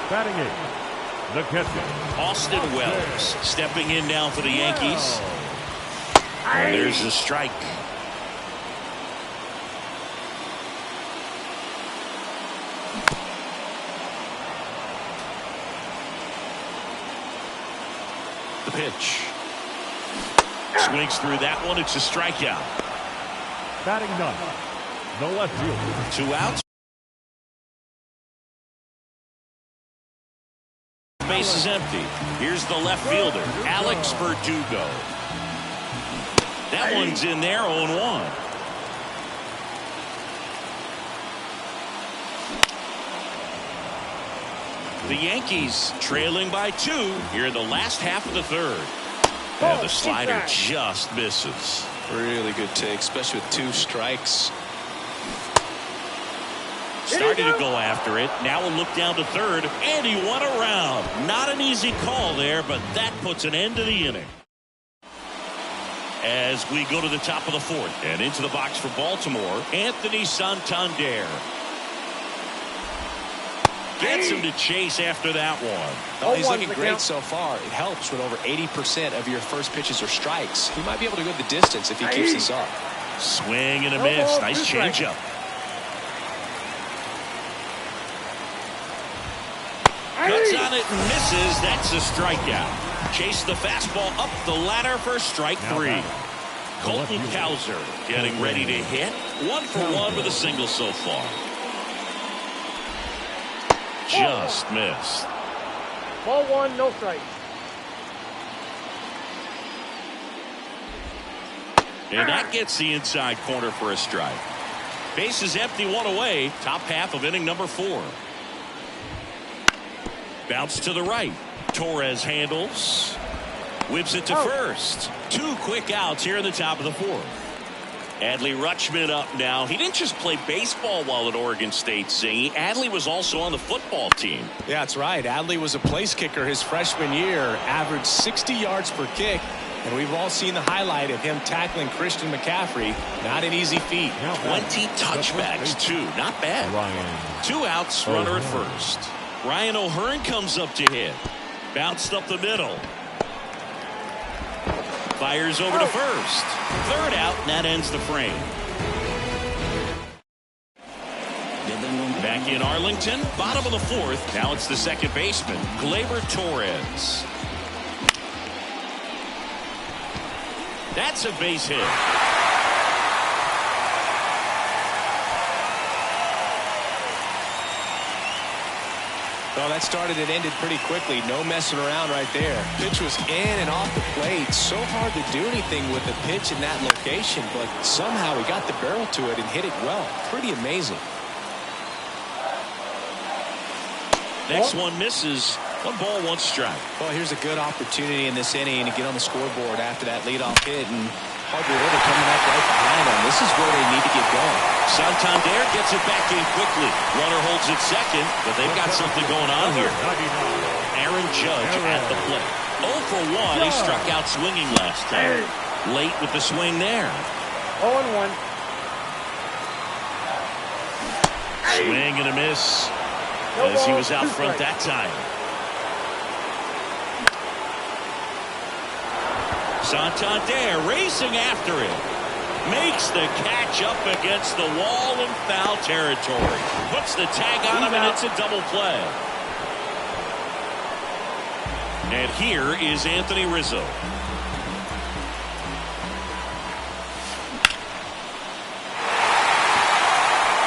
Batting eight, the catcher, Austin Wells stepping in now for the Yankees. And there's a strike. The pitch. Swings through that one. It's a strikeout. batting none, the left fielder. 2 outs. Base is empty. Here's the left fielder, Alex Verdugo. That one's in there, 0-1. The Yankees trailing by 2 here in the last half of the third. And the slider just misses. Really good take, especially with 2 strikes. Started to go after it. Now we'll look down to third, and he won around. Not an easy call there, but that puts an end to the inning. As we go to the top of the fourth and into the box for Baltimore, Anthony Santander. Gets him to chase after that one. Oh, he's looking great so far. It helps when over 80% of your first pitches are strikes. He might be able to go the distance if he keeps this up. Swing and a miss. Nice changeup. Cuts on it and misses. That's a strikeout. Chase the fastball up the ladder for strike 3. Colton Cowser getting ready to hit. 1 for 1 with a single so far. Just missed. Ball 1, no strike. And that gets the inside corner for a strike. Base is empty, 1 away. Top half of inning number 4. Bounce to the right. Torres handles. Whips it to first. 2 quick outs here in the top of the 4th. Adley Rutschman up now. He didn't just play baseball while at Oregon State, Singy. Adley was also on the football team. Yeah, that's right. Adley was a place kicker his freshman year. Averaged 60 yards per kick. And we've all seen the highlight of him tackling Christian McCaffrey. Not an easy feat. 20 touchbacks, too. Not bad. 2 outs, runner at first. Ryan O'Hearn comes up to hit. Bounced up the middle. Fires over to first. 3rd out, and that ends the frame. Back in Arlington, bottom of the 4th. Now it's the second baseman, Gleyber Torres. That's a base hit. Well, that started and ended pretty quickly. No messing around right there. Pitch was in and off the plate. So hard to do anything with the pitch in that location, but somehow he got the barrel to it and hit it well. Pretty amazing. Next one misses. 1 ball, 1 strike. Well, here's a good opportunity in this inning to get on the scoreboard after that leadoff hit, and Harper Ritter coming up right behind him. This is where they need to get going. Santander gets it back in quickly. Runner holds it second, but they've got something going on here. Aaron Judge at the plate. 0 for 1. He struck out swinging last time. Late with the swing there. 0-1. Swing and a miss as he was out front that time. Santander racing after it. Makes the catch up against the wall in foul territory. Puts the tag on him, and it's a double play. And here is Anthony Rizzo.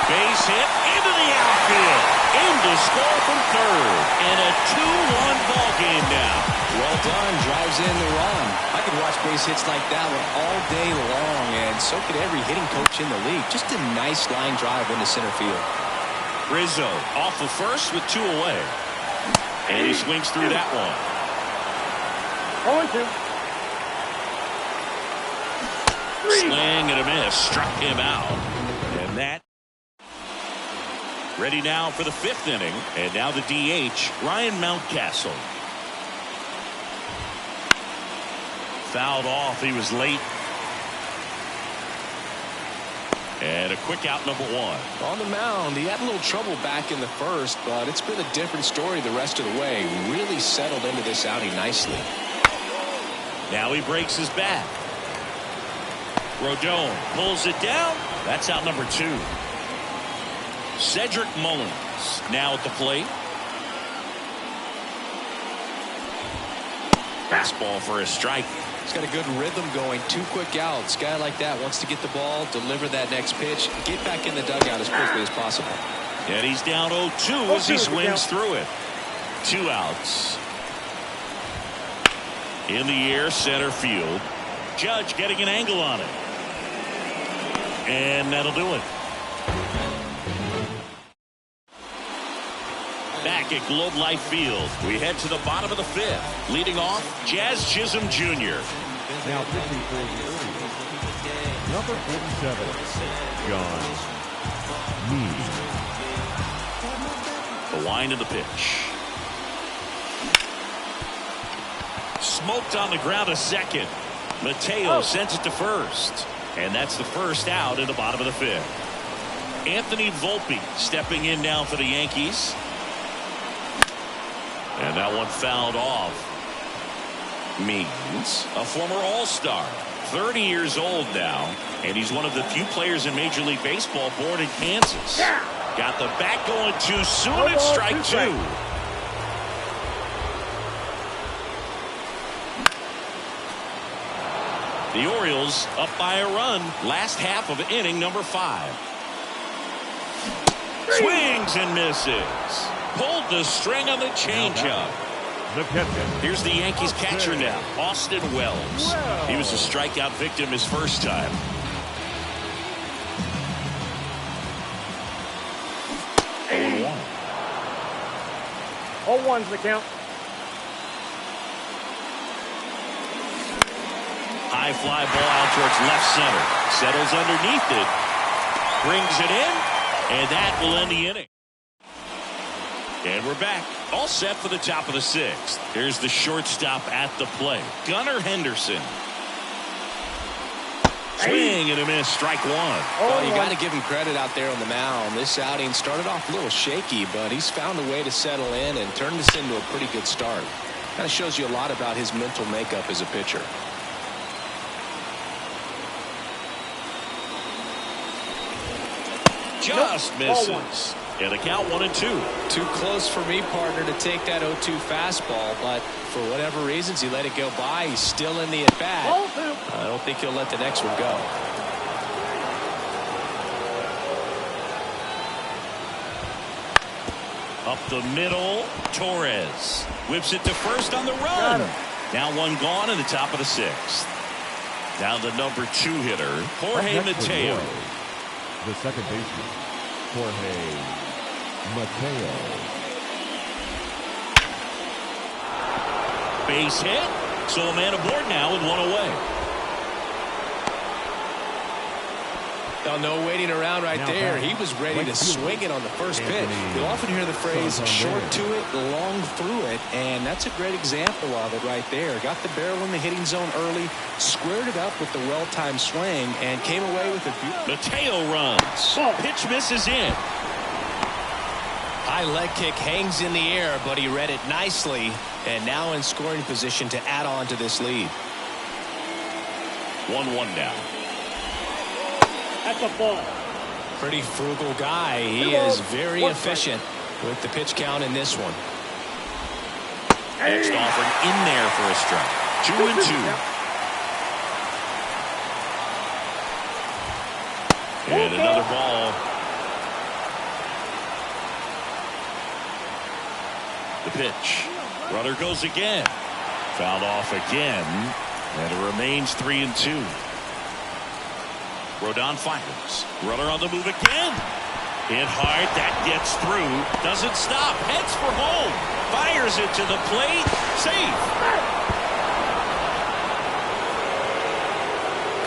Base hit into the outfield. In to score from third. And a 2-1 ball game now. Well done. Drives in the run. I could watch base hits like that one all day long, and so could every hitting coach in the league. Just a nice line drive into center field. Rizzo off of first with 2 away. And he swings through that one. 0-2. Swing and a miss. Struck him out. And that. Ready now for the 5th inning. And now the DH, Ryan Mountcastle. Fouled off. He was late. And a quick out, number 1. On the mound, he had a little trouble back in the first, but it's been a different story the rest of the way. Really settled into this outing nicely. Now he breaks his bat. Rodon pulls it down. That's out number 2. Cedric Mullins now at the plate. Fastball for a strike. He's got a good rhythm going. 2 quick outs. Guy like that wants to get the ball, deliver that next pitch, get back in the dugout as quickly as possible. And he's down 0-2 as he swings through it. 2 outs. In the air, center field. Judge getting an angle on it. And that'll do it. Back at Globe Life Field, we head to the bottom of the 5th. Leading off, Jazz Chisholm Jr. Now pitching for the Orioles, number 47, John Meade. The wind of the pitch. Smoked on the ground a second. Mateo sends it to first. And that's the first out in the bottom of the 5th. Anthony Volpe stepping in now for the Yankees. And that one fouled off. Means a former All-Star, 30 years old now, and he's one of the few players in Major League Baseball born in Kansas. Got the bat going too soon. It's strike 2. The Orioles up by a run. Last half of inning number 5. Swings and misses. Pulled the string on the changeup. Here's the Yankees catcher now, Austin Wells. He was a strikeout victim his first time. Hey. 0-1's the count. High fly ball out towards left center. Settles underneath it. Brings it in. And that will end the inning. And we're back. All set for the top of the 6th. Here's the shortstop at the plate, Gunnar Henderson. Swing and a miss. Strike 1. Well, you got to give him credit out there on the mound. This outing started off a little shaky, but he's found a way to settle in and turn this into a pretty good start. Kind of shows you a lot about his mental makeup as a pitcher. Just misses. And the count 1-2. Too close for me, partner, to take that 0-2 fastball, but for whatever reasons, he let it go by. He's still in the at-bat. I don't think he'll let the next one go. Up the middle, Torres whips it to first on the run. Now one gone in the top of the 6th. Now the number 2 hitter, Jorge Mateo. The second baseman, Jorge Mateo. Base hit. So a man aboard now with 1 away. Now, no waiting around right there. He was ready to swing it on the first pitch. You'll often hear the phrase short to it, long through it, and that's a great example of it right there. Got the barrel in the hitting zone early, squared it up with the well-timed swing, and came away with a beautiful. Mateo runs. Pitch misses in. High leg kick hangs in the air, but he read it nicely, and now in scoring position to add on to this lead. 1-1 now. That's a ball. Pretty frugal guy. He is very efficient with the pitch count in this one. Next offering in there for a strike. 2-2. And another ball. The pitch. Runner goes again. Fouled off again. And it remains 3-2. Rodon fires. Runner on the move again. Hit hard. That gets through. Doesn't stop. Heads for home. Fires it to the plate. Safe.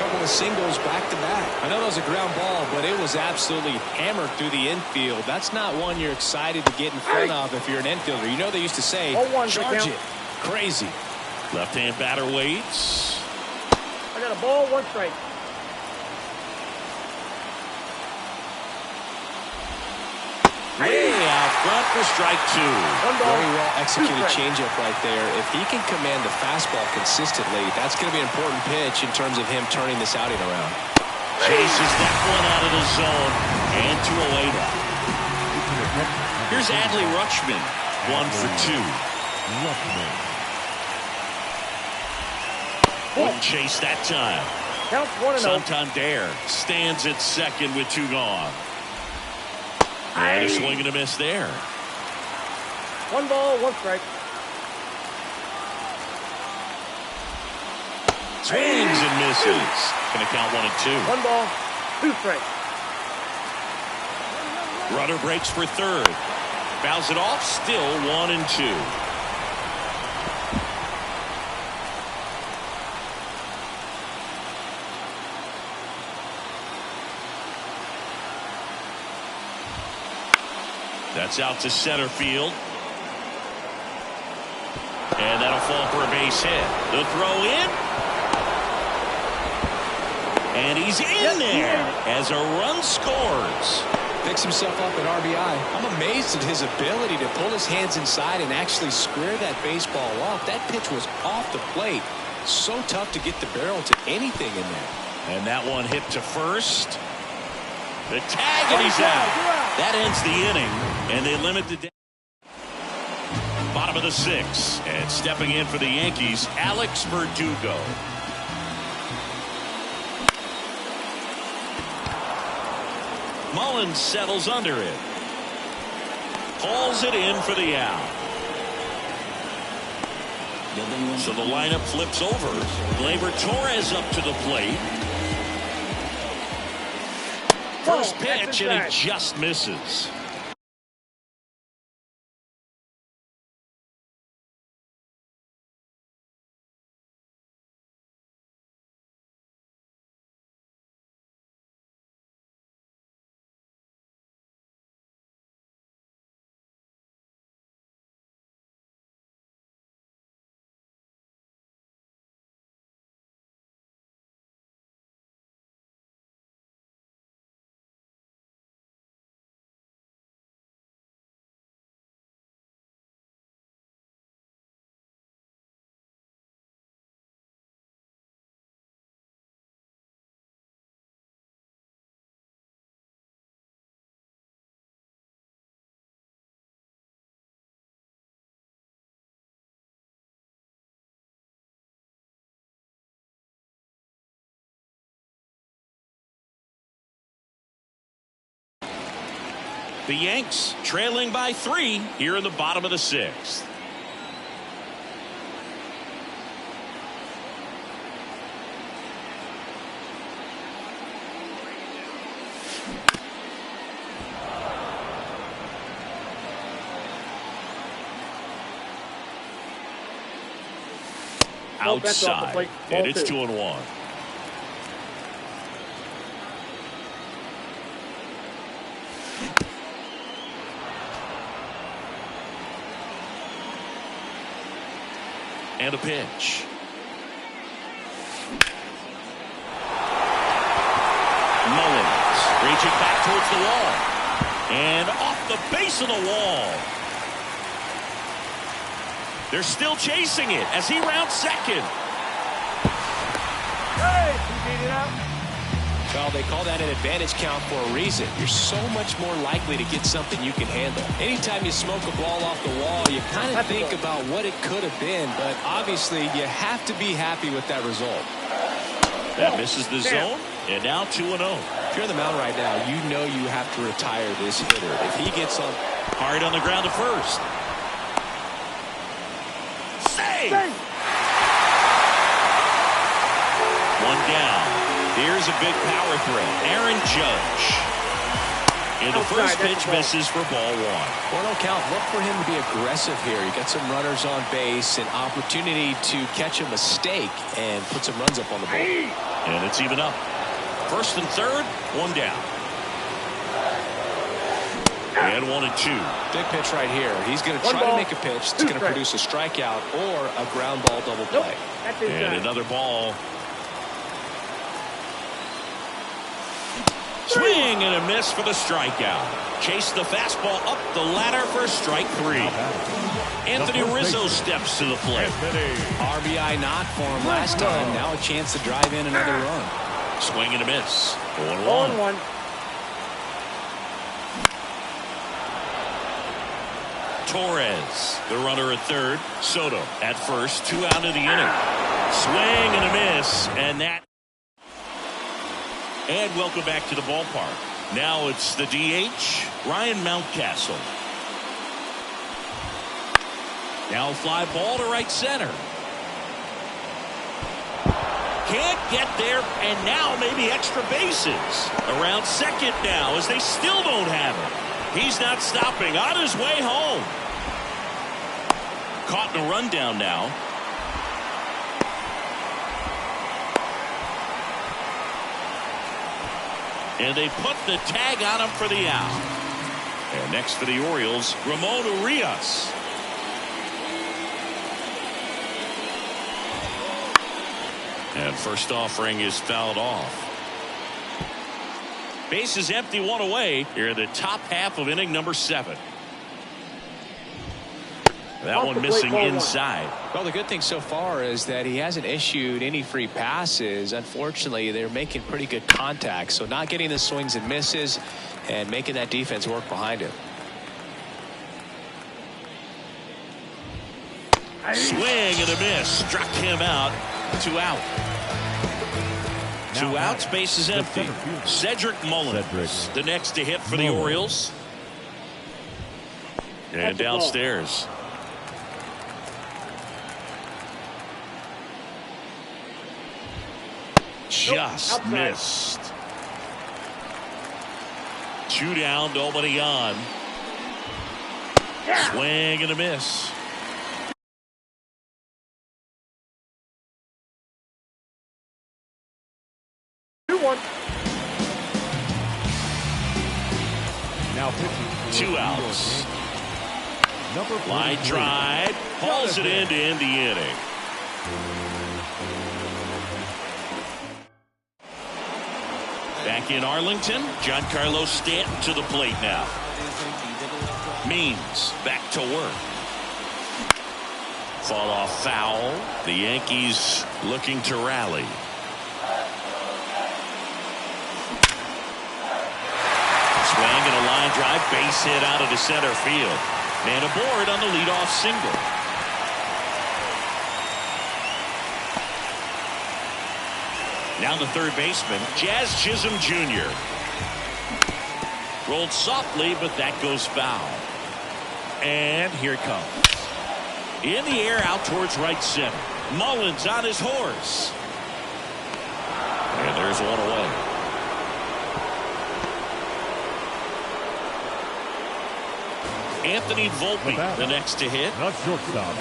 Couple of singles back to back. I know that was a ground ball, but it was absolutely hammered through the infield. That's not one you're excited to get in front of if you're an infielder. You know they used to say, charge it. Crazy. Left-hand batter waits. I got a ball, 1 strike. Way out front for strike 2. Very well executed changeup right there. If he can command the fastball consistently, that's going to be an important pitch in terms of him turning this outing around. Chases that one out of the zone. And 2 away now. Here's Adley Rutschman. 1 for 2. Wouldn't chase that time. Counts 1-0. Santander stands at second with 2 gone. And a swing and a miss there. 1 ball, 1 strike. Swings and misses. Going to count 1-2. 1 ball, 2 strikes. Runner breaks for third. Fouls it off. Still 1-2. That's out to center field. And that'll fall for a base hit. The throw in. And he's in there as a run scores. Picks himself up at RBI. I'm amazed at his ability to pull his hands inside and actually square that baseball off. That pitch was off the plate. So tough to get the barrel to anything in there. And that one hit to first. The tag, and he's out. That ends the inning, and they limit the bottom of the 6th. And stepping in for the Yankees, Alex Verdugo. Mullins settles under it. Hauls it in for the out. So the lineup flips over. Gleyber Torres up to the plate. First pitch, and he just misses. The Yanks trailing by 3 here in the bottom of the 6th. Outside, and it's 2-1. And a pitch. Mullins reaching back towards the wall. And off the base of the wall. They're still chasing it as he rounds second. Hey, he beat it out. Well, they call that an advantage count for a reason. You're so much more likely to get something you can handle. Anytime you smoke a ball off the wall, you kind of think about what it could have been, but obviously you have to be happy with that result. That misses the zone, and now 2-0. If you're on the mound right now, you know you have to retire this hitter. If he gets on hard on the ground to first. Save! One down. Here's a big power threat. Aaron Judge. And the first pitch misses for ball one. Well, no count. Look for him to be aggressive here. You got some runners on base, an opportunity to catch a mistake and put some runs up on the board. And it's even up. First and third, one down. And 1-2. Big pitch right here. He's going to try to make a pitch that's going to produce a strikeout or a ground ball double play. And another ball. Swing and a miss for the strikeout. Chase the fastball up the ladder for strike 3. Anthony Rizzo steps to the plate. RBI not for him last time. Now a chance to drive in another run. Swing and a miss. 1-1. Torres, the runner at third. Soto at first. 2 out of the inning. Swing and a miss. And welcome back to the ballpark. Now it's the DH, Ryan Mountcastle. Now fly ball to right center. Can't get there, and now maybe extra bases. Around second now as they still don't have it. He's not stopping. On his way home. Caught in a rundown now. And they put the tag on him for the out. And next for the Orioles, Ramon Urias. And first offering is fouled off. Base is empty, 1 away. Here in the top half of inning number 7. That one missing inside. Well, the good thing so far is that he hasn't issued any free passes. Unfortunately, they're making pretty good contact. So not getting the swings and misses and making that defense work behind him. Swing and a miss. Struck him out. 2 out. 2 outs, base is empty. Cedric Mullins, the next to hit for the Orioles. And downstairs. Just missed. 2 down, nobody on. Swing and a miss. Now pitching. 2 outs. Number Line drive. Hauls it in to end the inning. Back in Arlington, Giancarlo Stanton to the plate now. Means back to work. Fall off foul. The Yankees looking to rally. Swing and a line drive, base hit out of the center field. Man aboard on the leadoff single. Now the third baseman, Jazz Chisholm Jr. Rolled softly, but that goes foul. And here it comes. In the air out towards right center. Mullins on his horse. And there's 1 away. Anthony Volpe, the next to hit. The shortstop,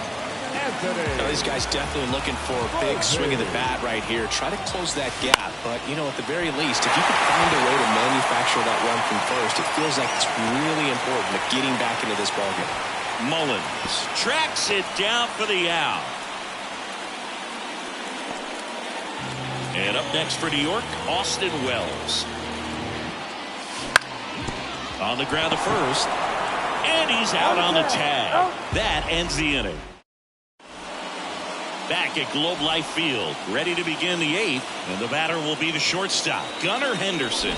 Anthony. These guys definitely looking for a big swing of the bat right here. Try to close that gap. But, you know, at the very least, if you could find a way to manufacture that run from first, it feels like it's really important to getting back into this ballgame. Mullins tracks it down for the out. And up next for New York, Austin Wells. On the ground to first. And he's out on the tag. That ends the inning. Back at Globe Life Field, ready to begin the 8th, and the batter will be the shortstop, Gunnar Henderson.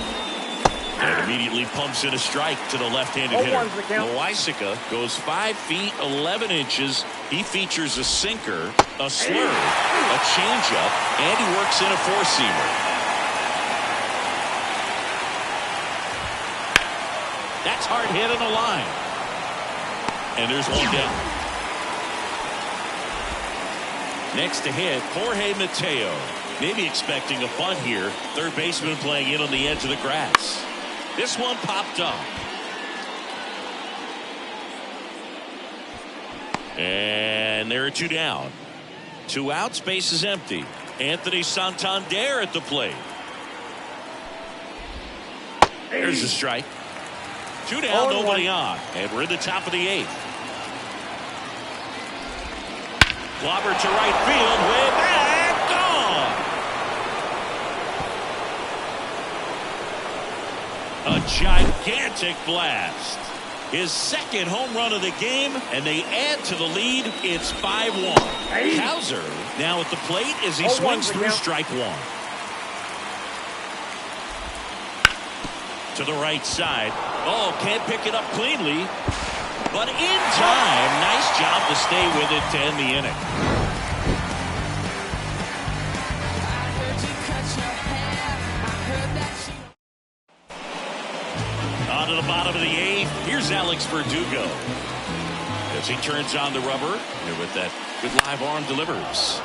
And immediately pumps in a strike to the left-handed hitter. Loisaca goes 5 feet 11 inches. He features a sinker, a slurve, a changeup, and he works in a four-seamer. That's hard hit on the line. And there's one down. Next to hit, Jorge Mateo. Maybe expecting a bunt here. Third baseman playing in on the edge of the grass. This one popped up. And there are 2 down. 2 outs, base is empty. Anthony Santander at the plate. There's a strike. 2 down, nobody on. And we're in the top of the 8th. Clobber to right field, way back, gone. A gigantic blast. His second home run of the game, and they add to the lead. It's 5-1. Hauser now at the plate as he swings through strike 1. To the right side. Oh, can't pick it up cleanly. But in time, nice job to stay with it to end the inning. On to the bottom of the 8th. Here's Alex Verdugo. As he turns on the rubber, and with that good live arm delivers.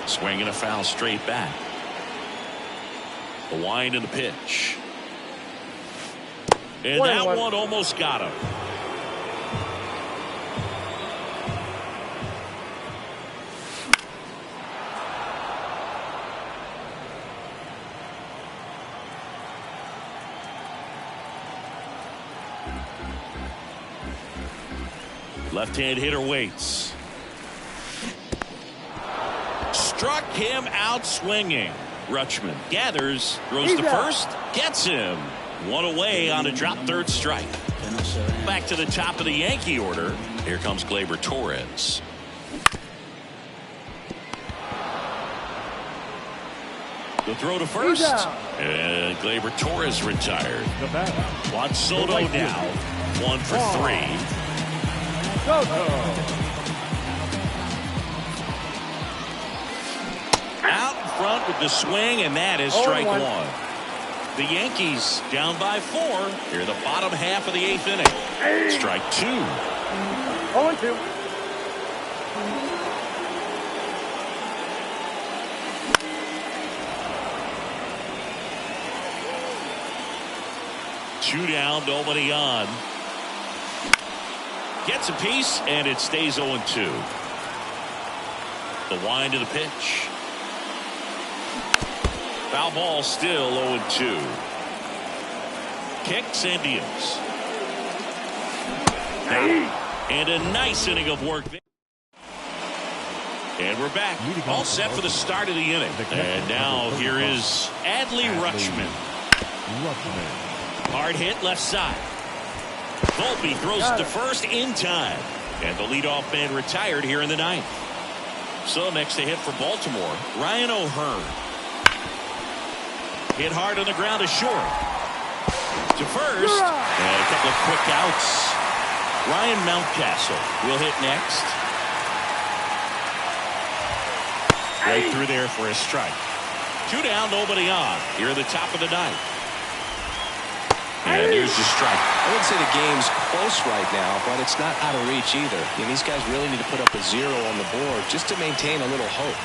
Swinging a foul straight back. The wind and the pitch. And that one almost got him. Left-hand hitter waits. Struck him out swinging. Rutschman gathers, throws to first, gets him. One away on a drop third strike. Back to the top of the Yankee order. Here comes Gleyber Torres. The throw to first. And Gleyber Torres retired. Juan Soto now. 1 for 3. Out in front with the swing, and that is strike 1. The Yankees down by 4. Here the bottom half of the 8th inning. Strike 2. 0-2. Two down, nobody on. Gets a piece, and it stays 0-2. The wind of the pitch. Foul ball, still 0-2. Kicks and deals. And a nice inning of work there. And we're back. All set for the start of the inning. And now here is Adley Rutschman. Hard hit left side. Volpe throws it to first in time. And the leadoff man retired here in the 9th. So next to hit for Baltimore, Ryan O'Hearn. Hit hard on the ground to short. To first. And a couple of quick outs. Ryan Mountcastle will hit next. Right through there for a strike. 2 down, nobody on. Here at the top of the 9th. And there's the strike. I wouldn't say the game's close right now, but it's not out of reach either. And these guys really need to put up a 0 on the board just to maintain a little hope.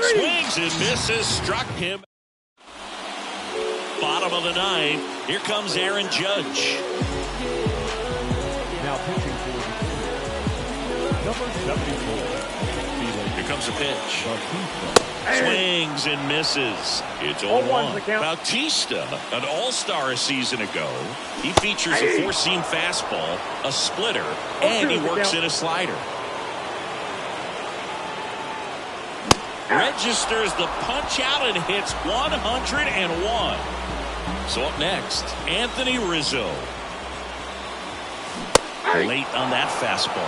Swings and misses. Struck him. Bottom of the 9th. Here comes Aaron Judge. Now pitching for the number 74. Here comes a pitch. Swings and misses. It's 0-1. Bautista, an all-star a season ago. He features a four-seam fastball, a splitter, and he works in a slider. Registers the punch out and hits 101. So up next, Anthony Rizzo. Late on that fastball.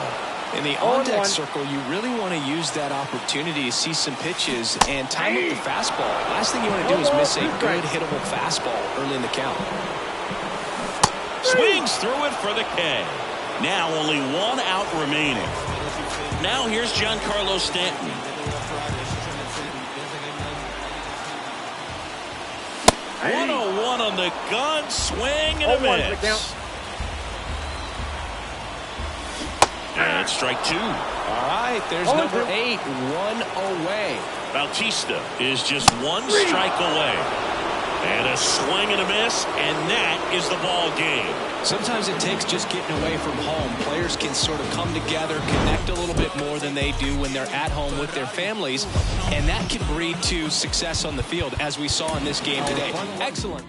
In the on-deck circle, you really want to use that opportunity to see some pitches and time up the fastball. Last thing you want to do is miss a good hittable fastball early in the count. Swings through it for the K. Now only one out remaining. Now here's Giancarlo Stanton. Hey. 101 on the gun, swing and a miss. And strike two. All right, there's number 8, 1 away. Bautista is just one strike away. And a swing and a miss, and that is the ball game. Sometimes it takes just getting away from home. Players can sort of come together, connect a little bit more than they do when they're at home with their families, and that can breed to success on the field, as we saw in this game today. Excellent.